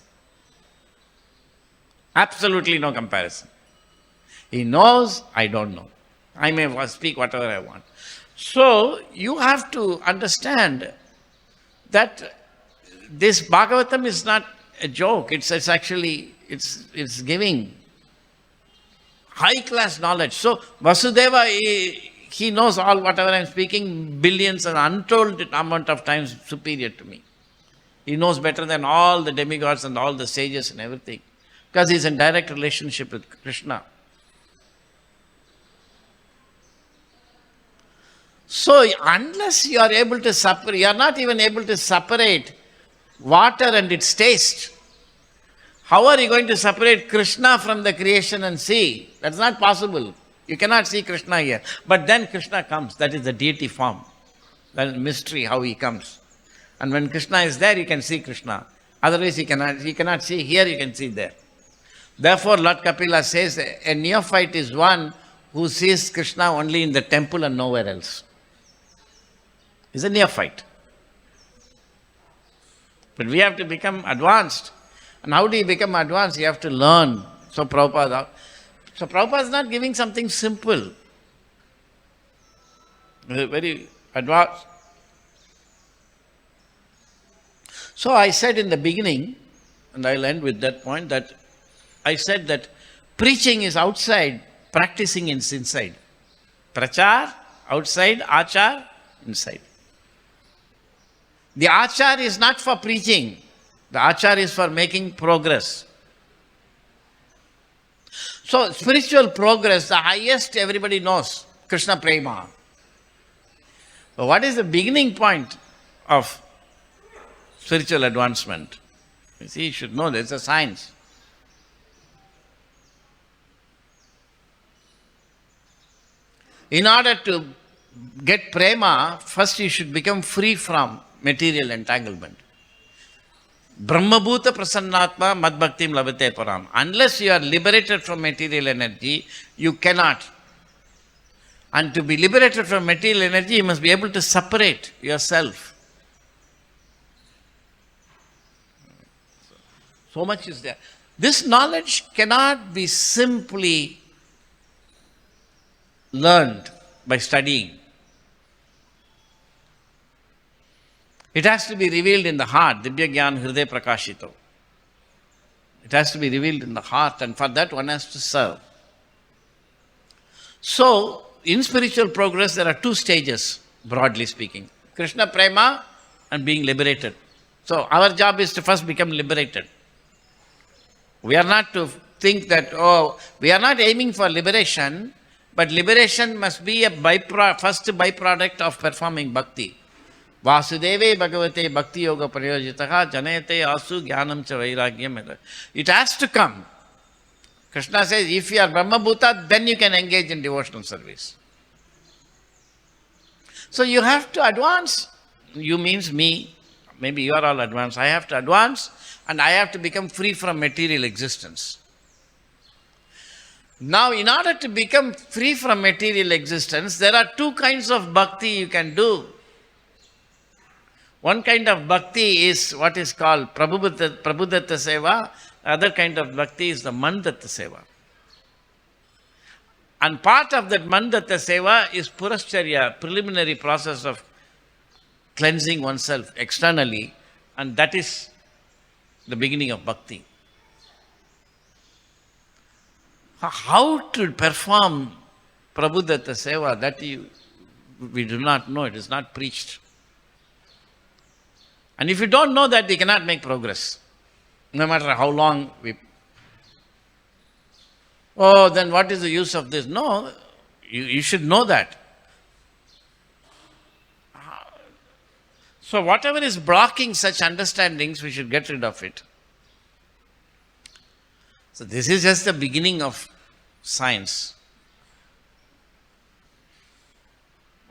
Absolutely no comparison. He knows, I don't know. I may speak whatever I want. So you have to understand that this Bhagavatam is not a joke. It's actually, it's giving high class knowledge. So Vasudeva, he knows all whatever I'm speaking, billions and untold amount of times superior to me. He knows better than all the demigods and all the sages and everything. Because he's in direct relationship with Krishna. So unless you are able to separate, you are not even able to separate water and its taste. How are you going to separate Krishna from the creation and see? That's not possible. You cannot see Krishna here. But then Krishna comes. That is the deity form. That is mystery, how he comes. And when Krishna is there, you can see Krishna. Otherwise, you cannot see here, you can see there. Therefore, Lord Kapila says, a neophyte is one who sees Krishna only in the temple and nowhere else. He's a neophyte. But we have to become advanced. And how do you become advanced? You have to learn. So Prabhupada is not giving something simple. Very advanced. So I said in the beginning, and I'll end with that point, that I said that preaching is outside, practicing is inside. Prachar, outside, achar, inside. The achar is not for preaching. The achar is for making progress. So spiritual progress, the highest everybody knows, Krishna Prema. So what is the beginning point of spiritual advancement? You see, you should know there's a science. In order to get prema, first you should become free from material entanglement. Brahmabhuta prasannatma mad bhaktim labate param. Unless you are liberated from material energy, you cannot. And to be liberated from material energy, you must be able to separate yourself. So much is there. This knowledge cannot be simply learned by studying. It has to be revealed in the heart. Divya Gyan Hriday Prakashito. It has to be revealed in the heart, and for that one has to serve. So, in spiritual progress, there are two stages, broadly speaking. Krishna Prema and being liberated. So, our job is to first become liberated. We are not to think that, we are not aiming for liberation, but liberation must be a first byproduct of performing bhakti. Vasudeve Bhagavate Bhakti Yoga Prayojitaha Janete Asu Jnanam Cha Vairagyam. It has to come. Krishna says, if you are Brahma Bhuta, then you can engage in devotional service. So you have to advance. You means me. Maybe you are all advanced. I have to advance, and I have to become free from material existence. Now, in order to become free from material existence, there are two kinds of bhakti you can do. One kind of bhakti is what is called Prabhudatta Seva. Other kind of bhakti is the Mandatta Seva. And part of that Mandatta Seva is Purascharya, preliminary process of cleansing oneself externally, and that is the beginning of bhakti. How to perform Prabhudatta Seva, that we do not know. It is not preached. And if you don't know that, we cannot make progress. No matter how long we... then what is the use of this? No, you should know that. So whatever is blocking such understandings, we should get rid of it. So this is just the beginning of science.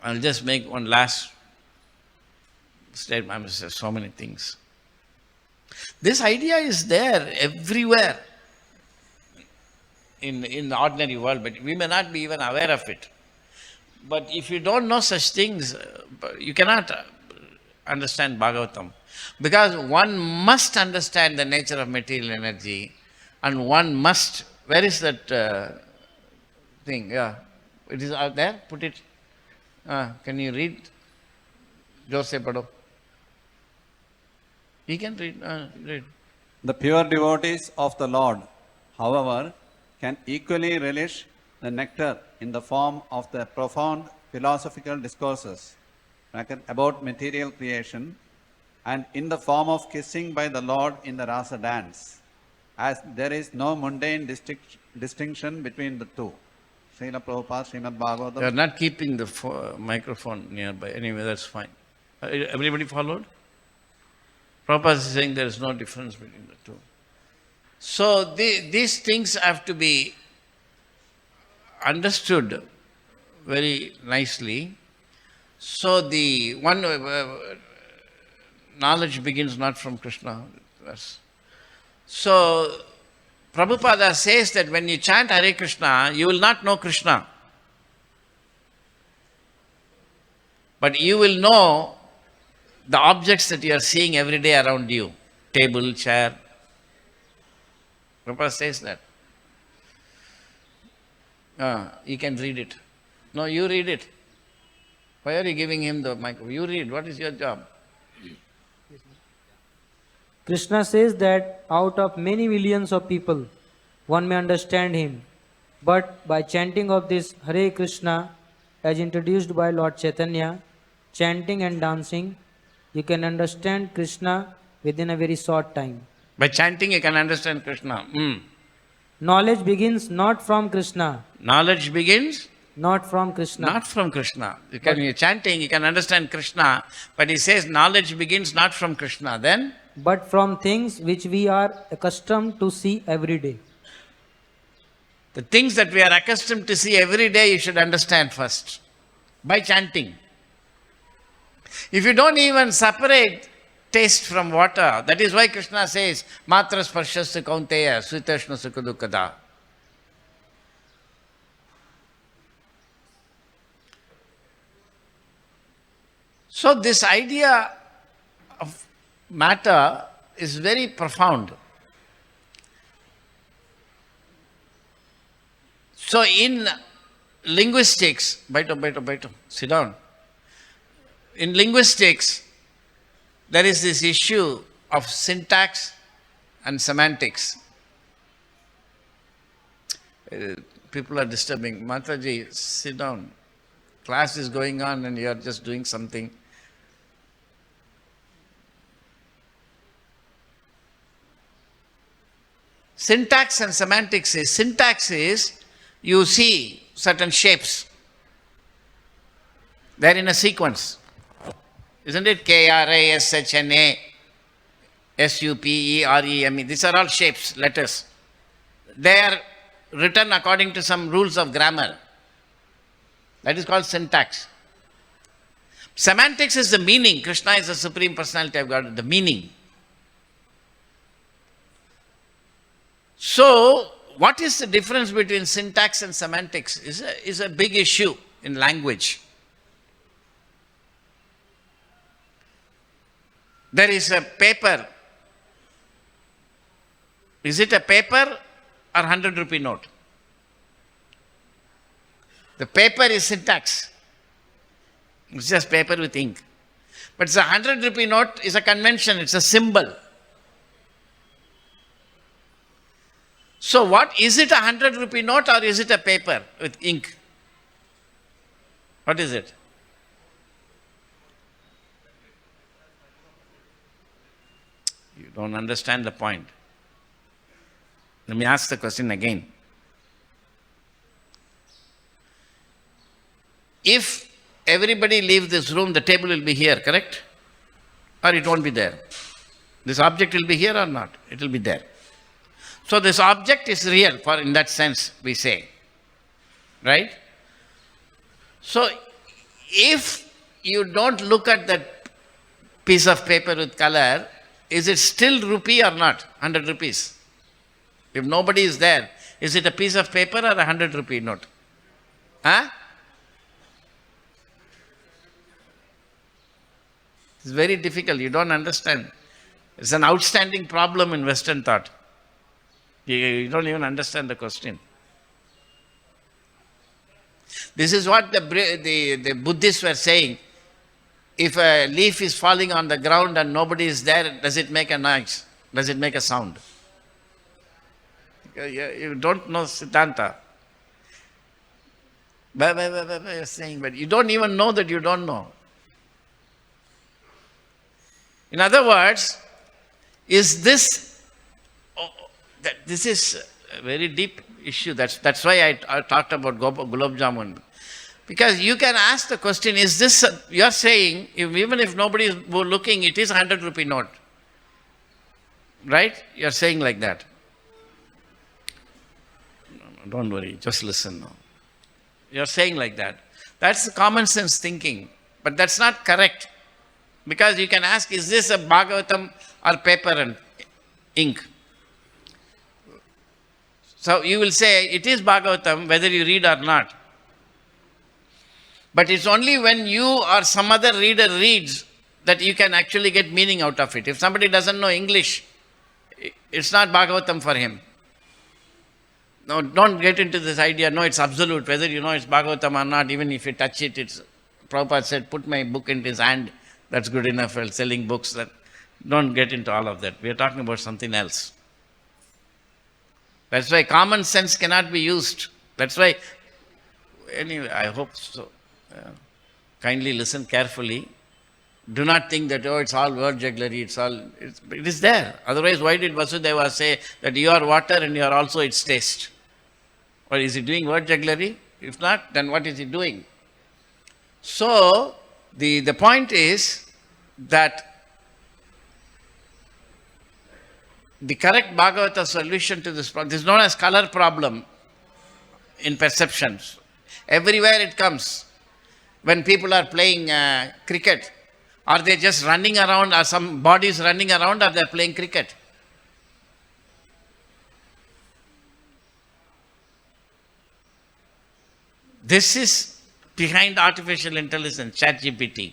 I'll just make one last statement. There's so many things. This idea is there everywhere in the ordinary world, but we may not be even aware of it. But if you don't know such things, you cannot understand Bhagavatam. Because one must understand the nature of material energy, and one must... Where is that thing? Yeah. It is out there. Put it. Can you read? Jose Pado. He can read. Read. The pure devotees of the Lord, however, can equally relish the nectar in the form of the profound philosophical discourses about material creation, and in the form of kissing by the Lord in the Rasa dance, as there is no mundane distinction between the two. Srila Prabhupada, Srimad Bhagavatam. You are not keeping the microphone nearby. Anyway, that's fine. Everybody followed? Prabhupada is saying there is no difference between the two. So these things have to be understood very nicely. So the one knowledge begins not from Krishna. So Prabhupada says that when you chant Hare Krishna, you will not know Krishna. But you will know the objects that you are seeing every day around you. Table, chair. Prabhupada says that. You can read it. No, you read it. Why are you giving him the microphone? You read. What is your job? Krishna says that out of many millions of people, one may understand him. But by chanting of this Hare Krishna, as introduced by Lord Chaitanya, chanting and dancing, you can understand Krishna within a very short time. By chanting you can understand Krishna. Knowledge begins not from Krishna. Knowledge begins? Not from Krishna. Not from Krishna. When you're chanting, you can understand Krishna, but he says knowledge begins not from Krishna. Then? But from things which we are accustomed to see every day. The things that we are accustomed to see every day, you should understand first. By chanting. If you don't even separate taste from water. That is why Krishna says, Matra sparshasya kaunteya sritashna sukadukada. So this idea of matter is very profound. So in linguistics, baito, sit down. In linguistics, there is this issue of syntax and semantics. People are disturbing. Mataji, sit down. Class is going on and you are just doing something. Syntax and semantics is, syntax is, you see certain shapes. They're in a sequence. Isn't it? Krashna, Supereme. These are all shapes, letters. They are written according to some rules of grammar. That is called syntax. Semantics is the meaning. Krishna is the Supreme Personality of God, the meaning. So, what is the difference between syntax and semantics is a big issue in language. There is a paper. Is it a paper or 100 rupee note? The paper is syntax. It's just paper with ink. But the 100 rupee note is a convention, it's a symbol. So what, is it a 100 rupee note or is it a paper with ink? What is it? You don't understand the point. Let me ask the question again. If everybody leaves this room, the table will be here, correct? Or it won't be there? This object will be here or not? It will be there. So this object is real, for in that sense we say. Right? So if you don't look at that piece of paper with color, is it still rupee or not? 100 rupees. If nobody is there, is it a piece of paper or a 100 rupee note? Huh? It's very difficult. You don't understand. It's an outstanding problem in Western thought. You don't even understand the question. This is what the Buddhists were saying. If a leaf is falling on the ground and nobody is there, does it make a noise? Does it make a sound? You don't know Siddhanta. You're saying, but you don't even know that you don't know. In other words, is this, this is a very deep issue. That's why I talked about gulab jamun. Because you can ask the question, is this, you're saying, even if nobody is looking, it is a 100 rupee note. Right? You're saying like that. No, don't worry, just listen now. You're saying like that. That's common sense thinking. But that's not correct. Because you can ask, is this a Bhagavatam or paper and ink? So you will say, it is Bhagavatam whether you read or not. But it's only when you or some other reader reads that you can actually get meaning out of it. If somebody doesn't know English, it's not Bhagavatam for him. No, don't get into this idea, no, it's absolute, whether you know it's Bhagavatam or not, even if you touch it, Prabhupada said, put my book in his hand, that's good enough for selling books. Don't get into all of that. We are talking about something else. That's why common sense cannot be used. That's why, anyway, I hope so. Kindly listen carefully. Do not think that, oh, it's all word jugglery, it is there. Otherwise, why did Vasudeva say that you are water and you are also its taste? Or is he doing word jugglery? If not, then what is he doing? So, the point is that the correct Bhagavata solution to this problem, this is known as color problem in perceptions. Everywhere it comes. When people are playing cricket, Are they just running around, or some bodies running around, or they're playing cricket? This is behind artificial intelligence, ChatGPT.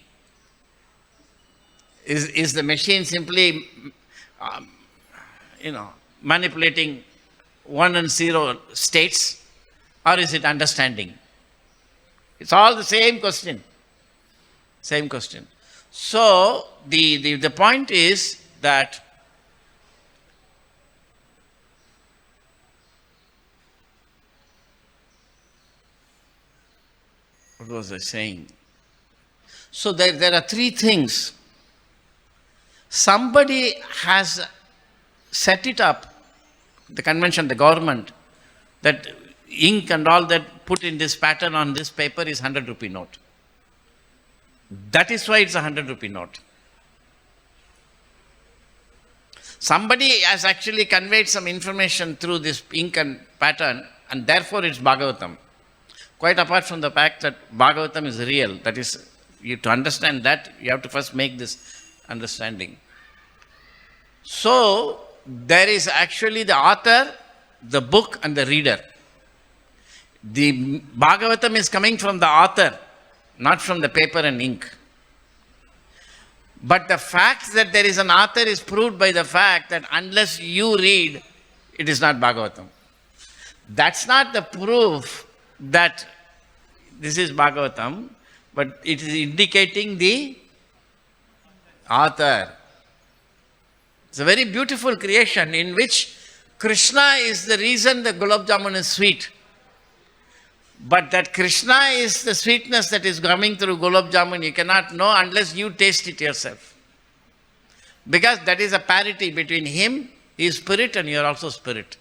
Is the machine simply, manipulating 1 and 0 states, or is it understanding? It's all the same question. Same question. So, the point is that what was I saying? So, there are 3 things. Somebody has set it up, the convention, the government, that ink and all that put in this pattern on this paper is 100 rupee note. That is why it's a 100 rupee note. Somebody has actually conveyed some information through this ink and pattern, and therefore it's Bhagavatam. Quite apart from the fact that Bhagavatam is real, that is, to understand that, you have to first make this understanding. So, there is actually the author, the book, and the reader. The Bhagavatam is coming from the author, not from the paper and ink. But the fact that there is an author is proved by the fact that unless you read, it is not Bhagavatam. That's not the proof that this is Bhagavatam, but it is indicating the author. It's a very beautiful creation in which Krishna is the reason the gulab jamun is sweet. But that Krishna is the sweetness that is coming through gulab jamun, you cannot know unless you taste it yourself. Because that is a parity between him, he is spirit, and you are also spirit.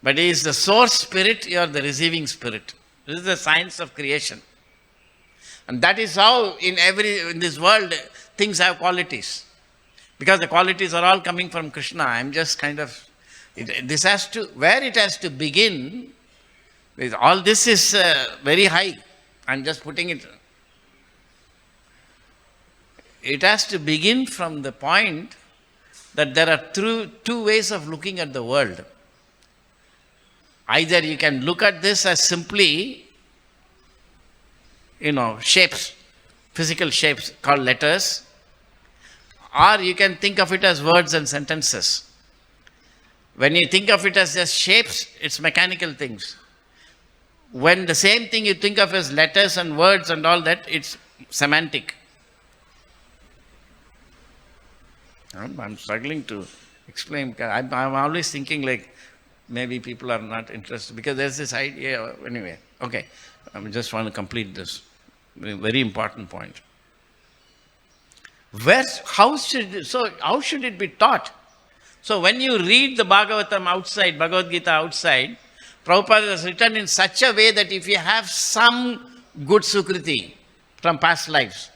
But he is the source spirit, you are the receiving spirit. This is the science of creation. And that is how in this world things have qualities. Because the qualities are all coming from Krishna. I'm just kind of, where it has to begin, all this is very high. I'm just putting it. It has to begin from the point that there are two ways of looking at the world. Either you can look at this as simply, shapes, physical shapes called letters, or you can think of it as words and sentences. When you think of it as just shapes, it's mechanical things. When the same thing you think of as letters and words and all that, it's semantic. I'm struggling to explain. I'm always thinking like maybe people are not interested because there's this idea. Anyway, okay. I just want to complete this very important point. How should it be taught? So when you read the Bhagavatam outside, Bhagavad-gita outside, Prabhupada has written in such a way that if you have some good sukriti from past lives,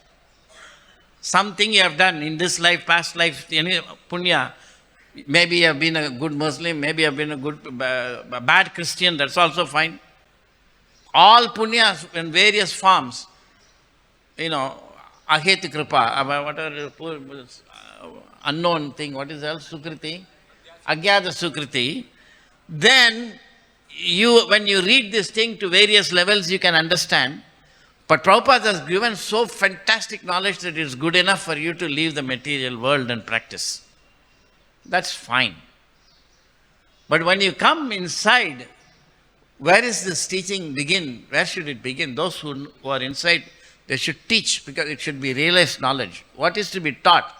something you have done in this life, past life, any punya, maybe you have been a good Muslim, maybe you have been a bad Christian, that's also fine. All punyas in various forms, aheti kripa, whatever unknown thing, what is else, sukriti, agyada sukriti, then when you read this thing to various levels, you can understand. But Prabhupada has given so fantastic knowledge that it's good enough for you to leave the material world and practice. That's fine. But when you come inside, where is this teaching begin? Where should it begin? Those who are inside, they should teach because it should be realized knowledge. What is to be taught?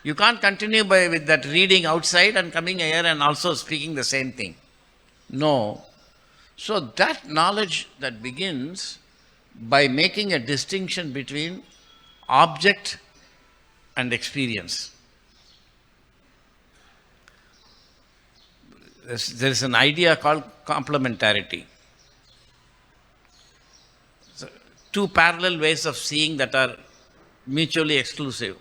You can't continue with that reading outside and coming here and also speaking the same thing. No. So that knowledge that begins by making a distinction between object and experience. There is an idea called complementarity. So, two parallel ways of seeing that are mutually exclusive,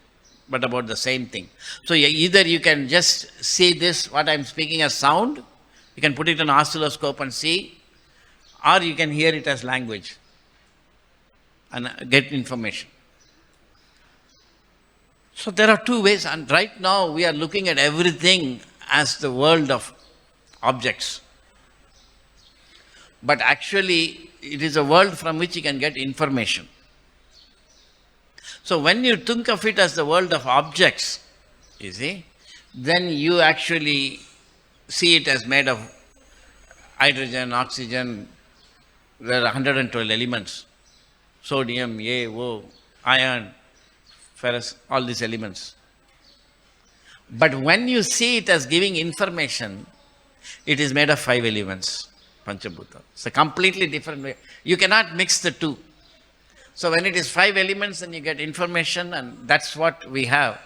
but about the same thing. So either you can just see this, what I'm speaking as sound, you can put it on an oscilloscope and see, or you can hear it as language and get information. So there are two ways, and right now we are looking at everything as the world of objects. But actually, it is a world from which you can get information. So when you think of it as the world of objects, you see, then you actually see it as made of hydrogen, oxygen, there are 112 elements, sodium, A, O, iron, ferrous, all these elements. But when you see it as giving information, it is made of 5 elements, Panchabhuta. It's a completely different way. You cannot mix the two. So when it is 5 elements, then you get information, and that's what we have,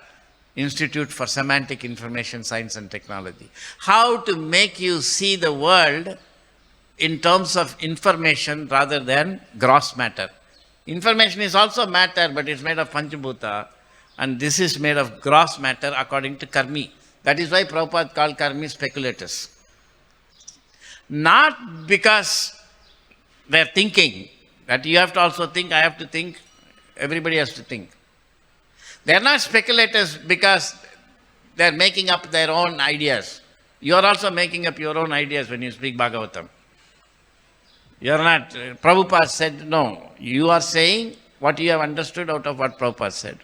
Institute for Semantic Information Science and Technology. How to make you see the world in terms of information rather than gross matter. Information is also matter, but it's made of Panchabhuta, and this is made of gross matter according to Karmi. That is why Prabhupada called Karmi speculators. Not because they're thinking, that you have to also think, I have to think, everybody has to think. They are not speculators because they are making up their own ideas. You are also making up your own ideas when you speak Bhagavatam. You are not, Prabhupada said, no, you are saying what you have understood out of what Prabhupada said.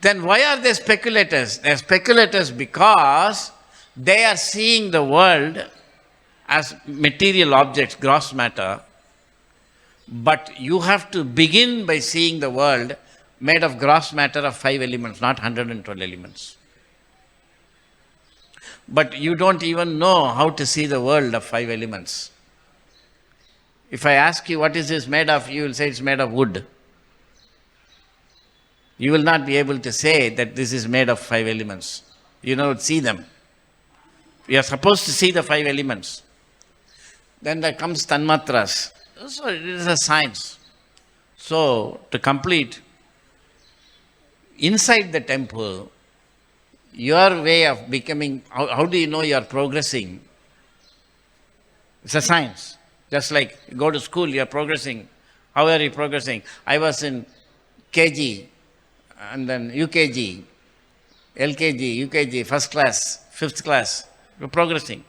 Then why are they speculators? They are speculators because they are seeing the world as material objects, gross matter. But you have to begin by seeing the world made of gross matter of 5 elements, not 112 elements. But you don't even know how to see the world of 5 elements. If I ask you what is this made of, you will say it's made of wood. You will not be able to say that this is made of 5 elements. You don't see them. You are supposed to see the 5 elements. Then there comes tanmatras. So it is a science. So to complete, inside the temple, your way of becoming, how do you know you are progressing? It's a science. Just like you go to school, you are progressing. How are you progressing? I was in KG, and then UKG, LKG, UKG, first class, fifth class. You're progressing.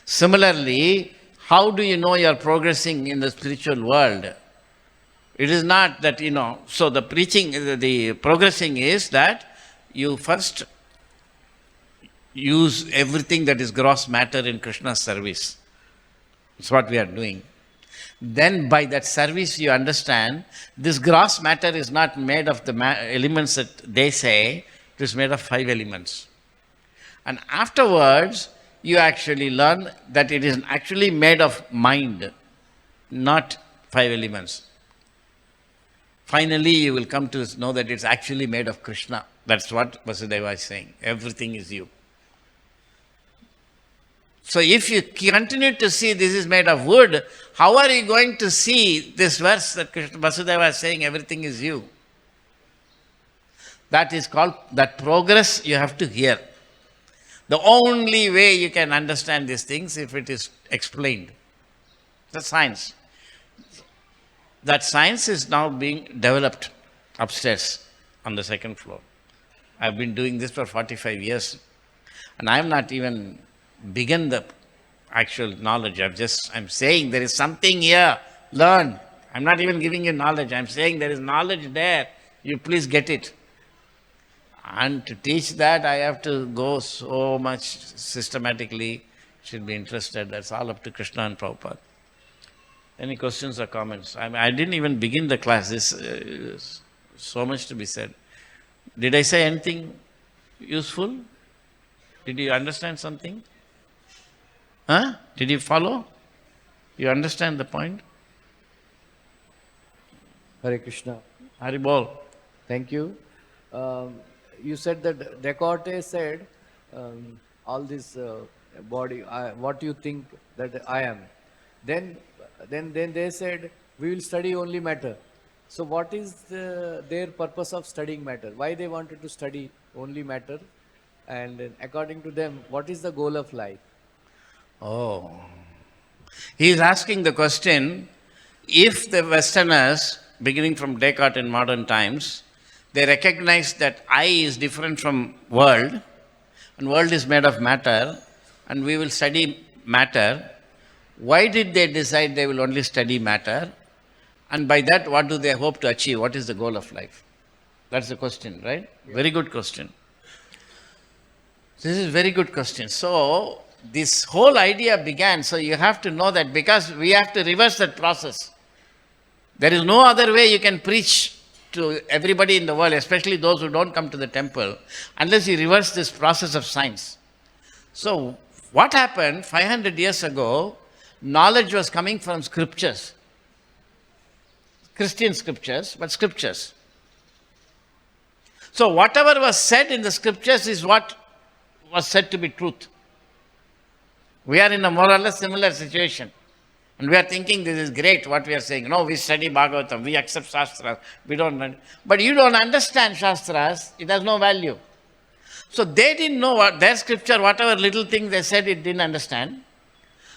Similarly, how do you know you are progressing in the spiritual world? It is not that, so the progressing is that you first use everything that is gross matter in Krishna's service. It's what we are doing. Then by that service you understand this gross matter is not made of the elements that they say, it is made of 5 elements. And afterwards you actually learn that it is actually made of mind, not 5 elements. Finally you will come to know that it's actually made of Krishna. That's what Vasudeva is saying. Everything is you. So if you continue to see this is made of wood, how are you going to see this verse that Vasudeva is saying everything is you? That is called, that progress you have to hear. The only way you can understand these things if it is explained. That's science. That science is now being developed upstairs on the 2nd floor. I've been doing this for 45 years and I am not even begun the actual knowledge. I'm saying there is something here, learn. I'm not even giving you knowledge. I'm saying there is knowledge there. You please get it. And to teach that, I have to go so much systematically. Should be interested. That's all up to Krishna and Prabhupada. Any questions or comments? I didn't even begin the class. There's so much to be said. Did I say anything useful? Did you understand something? Huh? Did you follow? You understand the point? Hare Krishna. Hari Bol. Thank you. You said that Descartes said, all this body, what you think that I am. Then they said, we will study only matter. So what is their purpose of studying matter? Why they wanted to study only matter? And according to them, what is the goal of life? Oh. He is asking the question, if the Westerners, beginning from Descartes in modern times, They recognized that I is different from world, and world is made of matter, and we will study matter. Why did they decide they will only study matter? And by that, what do they hope to achieve? What is the goal of life? That's the question, right? Yeah. Very good question. This is a very good question. So, this whole idea began, so you have to know that because we have to reverse that process. There is no other way you can preach to everybody in the world, especially those who don't come to the temple, unless you reverse this process of science. So, what happened 500 years ago? Knowledge was coming from scriptures. Christian scriptures, but scriptures. So, whatever was said in the scriptures is what was said to be truth. We are in a more or less similar situation. And we are thinking this is great what we are saying. No, we study Bhagavatam, we accept Shastras, we don't. But you don't understand Shastras, it has no value. So they didn't know what their scripture, whatever little thing they said, it didn't understand.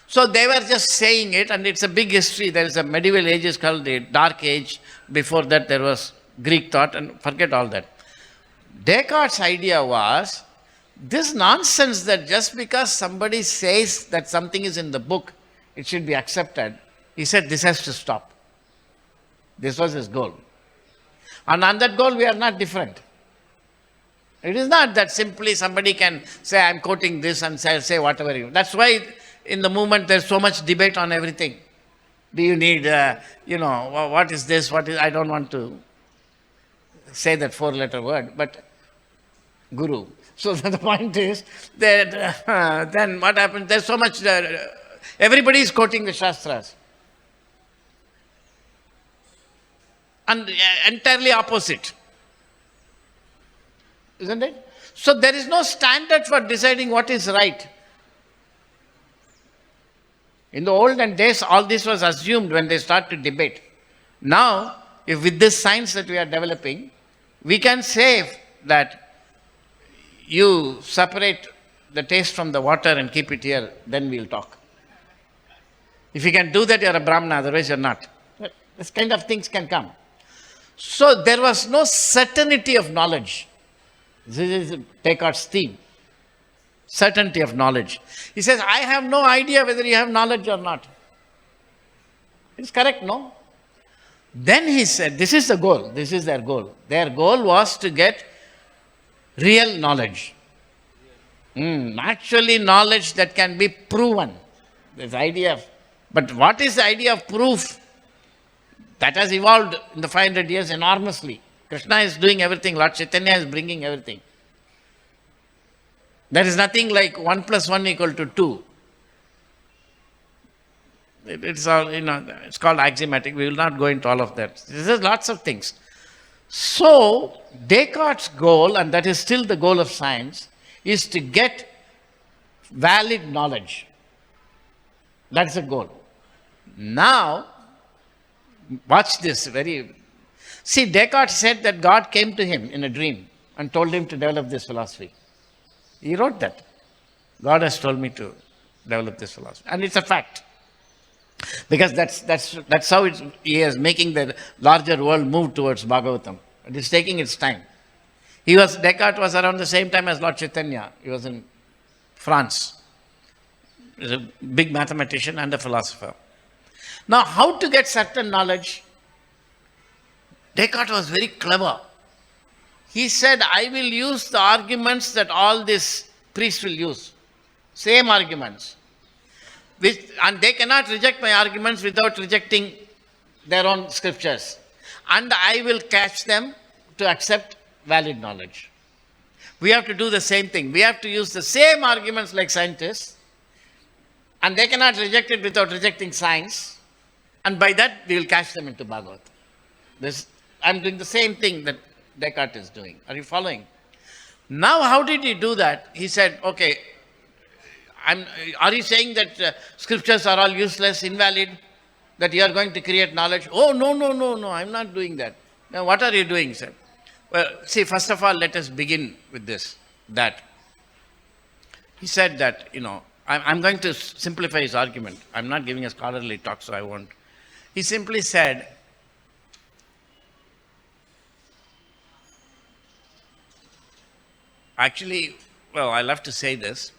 So they were just saying it, and it's a big history. There is a medieval age is called the Dark Age. Before that there was Greek thought, and forget all that. Descartes' idea was, this nonsense that just because somebody says that something is in the book, it should be accepted. He said this has to stop. This was his goal. And on that goal we are not different. It is not that simply somebody can say, I'm quoting this and say whatever you. That's why in the movement there's so much debate on everything. Do you need, what is this, what is, I don't want to say that 4-letter word, but Guru. So the point is that then what happens, there's so much, everybody is quoting the Shastras. And entirely opposite. Isn't it? So there is no standard for deciding what is right. In the olden days, all this was assumed when they start to debate. Now, if with this science that we are developing, we can say that you separate the taste from the water and keep it here, then we'll talk. If you can do that, you're a Brahmana, otherwise you're not. This kind of things can come. So there was no certainty of knowledge. This is Descartes' theme. Certainty of knowledge. He says, I have no idea whether you have knowledge or not. It's correct, no? Then he said, this is the goal. This is their goal. Their goal was to get real knowledge. Actually knowledge that can be proven. This idea of, but what is the idea of proof? That has evolved in the 500 years enormously. Krishna is doing everything. Lord Chaitanya is bringing everything. There is nothing like 1 + 1 = 2. It's all, it's called axiomatic. We will not go into all of that. There's lots of things. So, Descartes' goal, and that is still the goal of science, is to get valid knowledge. That's the goal. Now, watch this very. See, Descartes said that God came to him in a dream and told him to develop this philosophy. He wrote that. God has told me to develop this philosophy. And it's a fact. Because that's how he is making the larger world move towards Bhagavatam. It is taking its time. Descartes was around the same time as Lord Chaitanya. He was in France. He was a big mathematician and a philosopher. Now, how to get certain knowledge? Descartes was very clever. He said, I will use the arguments that all these priests will use. Same arguments. And they cannot reject my arguments without rejecting their own scriptures. And I will catch them to accept valid knowledge. We have to do the same thing. We have to use the same arguments like scientists. And they cannot reject it without rejecting science. And by that, we will catch them into Bhagavat. I'm doing the same thing that Descartes is doing. Are you following? Now, how did he do that? He said, okay, are you saying that scriptures are all useless, invalid, that you are going to create knowledge? Oh, no, I'm not doing that. Now, what are you doing, sir? Well, see, first of all, let us begin with that. He said that, I'm going to simplify his argument. I'm not giving a scholarly talk, so I won't. He simply said, actually, well, I'll have to say this.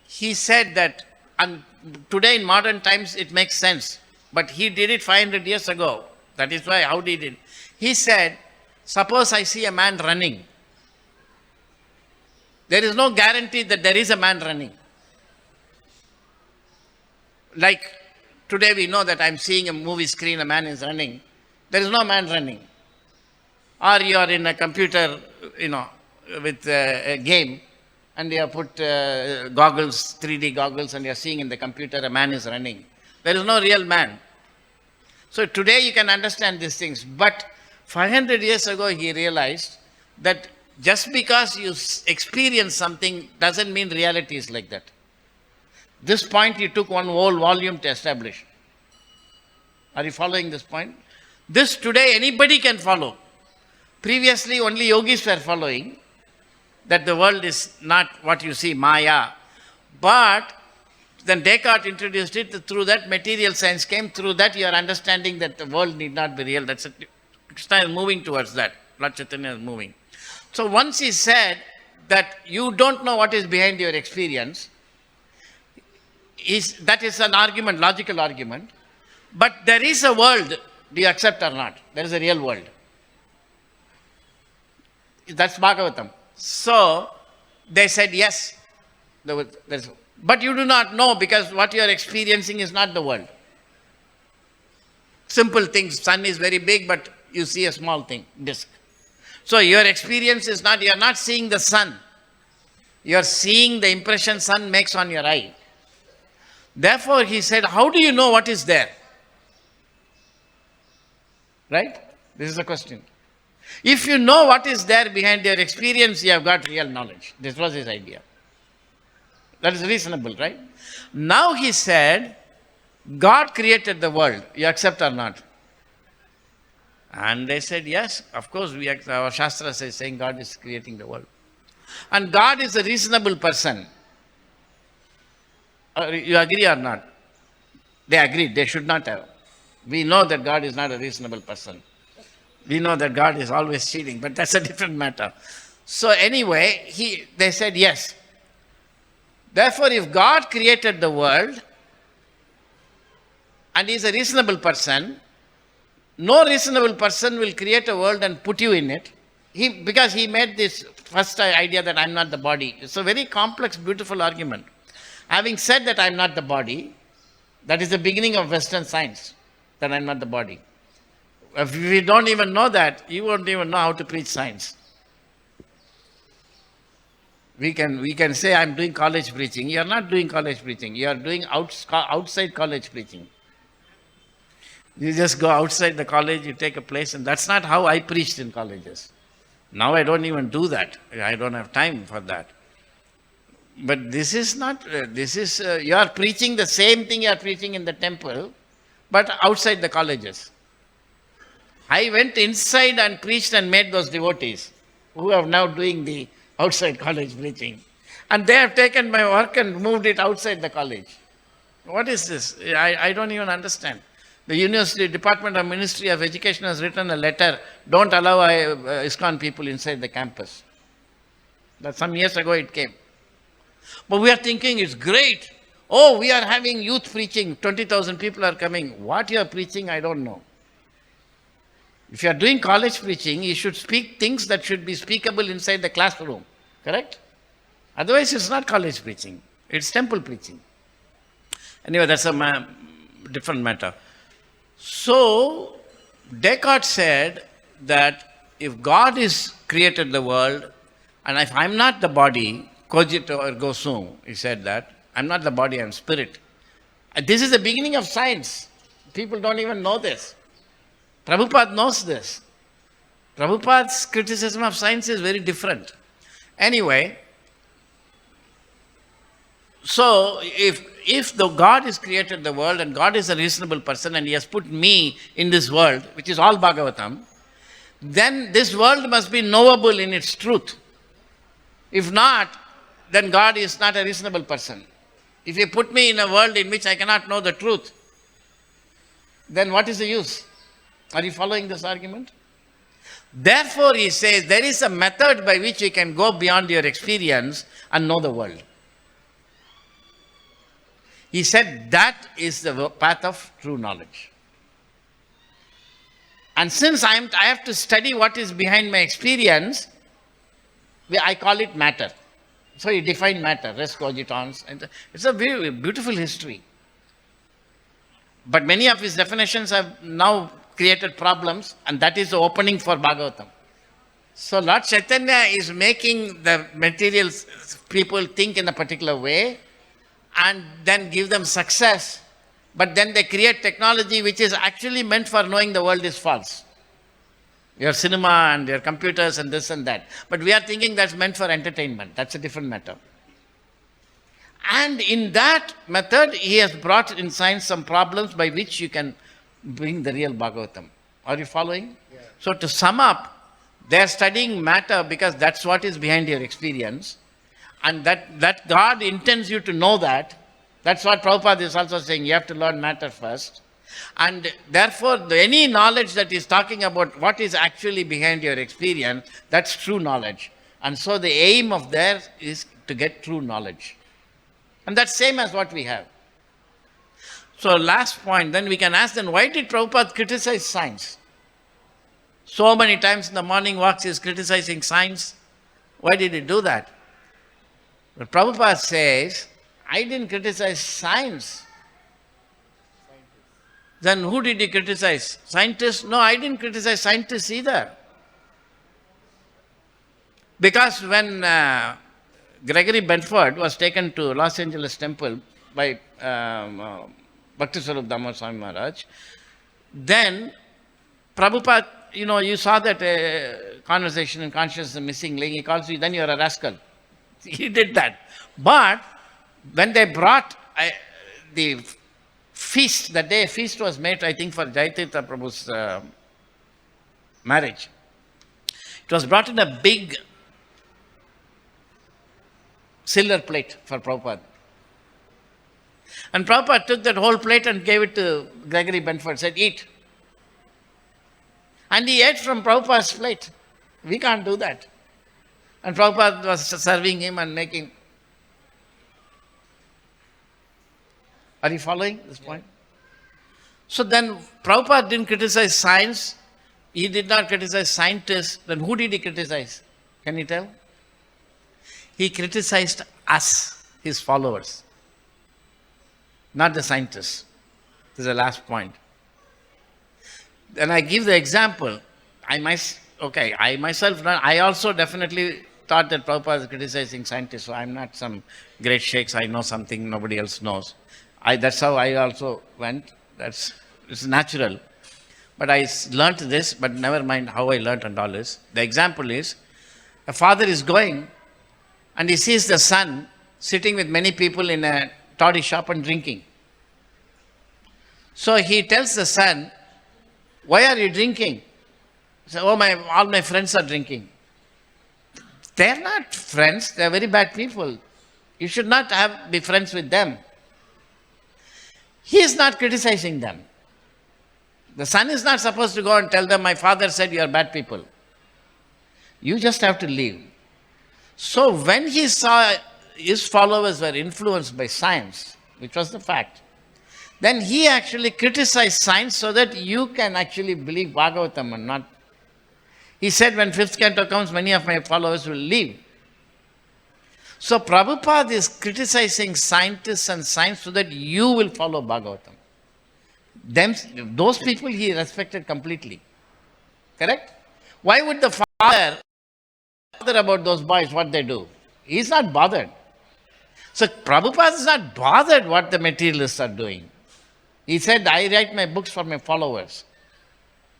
He said that, and today in modern times it makes sense, but he did it 500 years ago. That is why, how did it? He said, suppose I see a man running. There is no guarantee that there is a man running. Like today we know that I'm seeing a movie screen, a man is running. There is no man running. Or you are in a computer, with a game, and you have put goggles, 3D goggles, and you are seeing in the computer a man is running. There is no real man. So today you can understand these things. But 500 years ago he realized that just because you experience something doesn't mean reality is like that. This point he took one whole volume to establish. Are you following this point? This today anybody can follow. Previously only yogis were following that the world is not what you see, Maya. But then Descartes introduced it. Through that material science came. Through that you are understanding that the world need not be real. That's Krishna is moving towards that. Lord Chaitanya is moving. So once he said that you don't know what is behind your experience, that is an argument, logical argument. But there is a world, do you accept or not? There is a real world. That's Bhagavatam. So they said yes. But you do not know because what you are experiencing is not the world. Simple things. Sun is very big, but you see a small thing, disk. So your experience is not, you are not seeing the sun. You are seeing the impression sun makes on your eye. Therefore, he said, how do you know what is there? Right? This is the question. If you know what is there behind your experience, you have got real knowledge. This was his idea. That is reasonable, right? Now he said, God created the world. You accept or not? And they said, yes, of course, our Shastra is saying God is creating the world. And God is a reasonable person. You agree or not? They agreed, they should not have. We know that God is not a reasonable person. We know that God is always cheating, but that's a different matter. So anyway, they said yes. Therefore, if God created the world and is a reasonable person, no reasonable person will create a world and put you in it. Because he made this first idea that I'm not the body. It's a very complex, beautiful argument. Having said that I'm not the body, that is the beginning of Western science, that I'm not the body. If we don't even know that, you won't even know how to preach science. We can say I'm doing college preaching. You are not doing college preaching. You are doing outside college preaching. You just go outside the college, you take a place, and that's not how I preached in colleges. Now I don't even do that. I don't have time for that. But this is not, you are preaching the same thing you are preaching in the temple, but outside the colleges. I went inside and preached and made those devotees who are now doing the outside college preaching. And they have taken my work and moved it outside the college. What is this? I don't even understand. The University Department of Ministry of Education has written a letter, don't allow ISKCON people inside the campus. That some years ago it came. But we are thinking it's great. Oh, we are having youth preaching, 20,000 people are coming. What you are preaching, I don't know. If you are doing college preaching, you should speak things that should be speakable inside the classroom. Correct? Otherwise, it's not college preaching. It's temple preaching. Anyway, that's a different matter. So, Descartes said that if God is created the world, and if I'm not the body, cogito ergo sum, he said that, I'm not the body, I'm spirit. And this is the beginning of science. People don't even know this. Prabhupada knows this. Prabhupada's criticism of science is very different. Anyway, so if the God has created the world and God is a reasonable person and he has put me in this world, which is all Bhagavatam, then this world must be knowable in its truth. If not, then God is not a reasonable person. If you put me in a world in which I cannot know the truth, then what is the use? Are you following this argument? Therefore, he says, there is a method by which you can go beyond your experience and know the world. He said that is the path of true knowledge. And since I have to study what is behind my experience, I call it matter. So he defined matter, res cogitans. And it's a very beautiful history. But many of his definitions have now created problems, and that is the opening for Bhagavatam. So Lord Chaitanya is making the material people think in a particular way and then give them success. But then they create technology which is actually meant for knowing the world is false. Your cinema and your computers and this and that. But we are thinking that's meant for entertainment. That's a different matter. And in that method, he has brought in science some problems by which you can bring the real Bhagavatam. Are you following? Yeah. So to sum up, they are studying matter because that's what is behind your experience. And that God intends you to know that. That's what Prabhupada is also saying. You have to learn matter first. And therefore, any knowledge that is talking about what is actually behind your experience, that's true knowledge. And so the aim of theirs is to get true knowledge. And that's same as what we have. So last point, then we can ask then, why did Prabhupada criticize science? So many times in the morning walks he is criticizing science. Why did he do that? But Prabhupada says, I didn't criticize science. Then who did he criticize? Scientists? No, I didn't criticize scientists either. Because when Gregory Benford was taken to Los Angeles Temple by Bhakti-Swarup Damodar Maharaj, then Prabhupada, you saw that conversation in Consciousness Missing Link, he calls you, then you're a rascal. He did that. But when they brought the feast, that day a feast was made, I think, for Jaitirtha Prabhu's marriage. It was brought in a big silver plate for Prabhupada. And Prabhupada took that whole plate and gave it to Gregory Benford, said, eat. And he ate from Prabhupada's plate. We can't do that. And Prabhupada was serving him and making. Are you following this point? So then Prabhupada didn't criticize science. He did not criticize scientists. Then who did he criticize? Can you tell? He criticized us, his followers, not the scientists. This is the last point. Then I give the example. I myself, I also definitely thought that Prabhupada is criticizing scientists, so I'm not some great sheikhs, I know something nobody else knows. That's how I also went. It's natural. But I learnt this, but never mind how I learnt and all this. The example is, a father is going and he sees the son sitting with many people in a toddy shop and drinking. So he tells the son, why are you drinking? He says, all my friends are drinking. They're not friends, they're very bad people. You should not be friends with them. He is not criticizing them. The son is not supposed to go and tell them, my father said you are bad people. You just have to leave. So when he saw his followers were influenced by science, which was the fact, then he actually criticized science so that you can actually believe Bhagavatam and not. He said, when fifth canto comes, many of my followers will leave. So Prabhupada is criticizing scientists and science so that you will follow Bhagavatam. Those people he respected completely. Correct? Why would the father bother about those boys, what they do? He's not bothered. So Prabhupada is not bothered what the materialists are doing. He said, I write my books for my followers.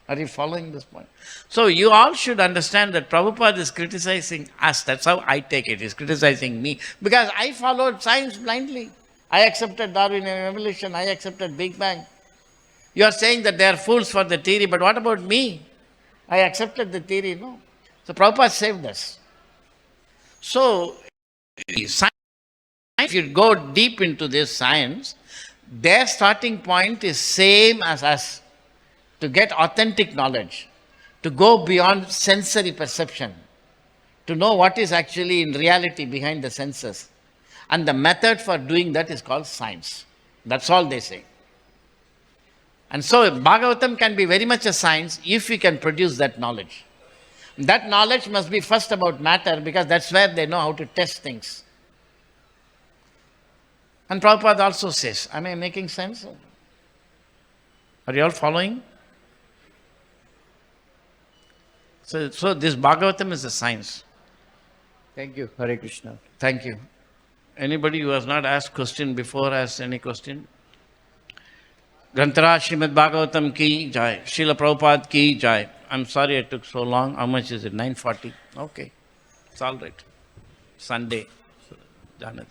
Are you following this point? So you all should understand that Prabhupada is criticizing us. That's how I take it. He's criticizing me. Because I followed science blindly. I accepted Darwinian evolution. I accepted Big Bang. You are saying that they are fools for the theory, but what about me? I accepted the theory, no. So Prabhupada saved us. So, if you go deep into this science, their starting point is same as us. To get authentic knowledge, to go beyond sensory perception, to know what is actually in reality behind the senses. And the method for doing that is called science. That's all they say. And so Bhagavatam can be very much a science if we can produce that knowledge. That knowledge must be first about matter, because that's where they know how to test things. And Prabhupada also says, am I making sense? Are you all following? So this Bhagavatam is a science. Thank you, Hare Krishna. Thank you. Anybody who has not asked question before has any question? Granthara Srimad Bhagavatam ki jai. Srila Prabhupada ki jai. I'm sorry it took so long. How much is it? 9:40? Okay. It's all right. Sunday. So, jane do.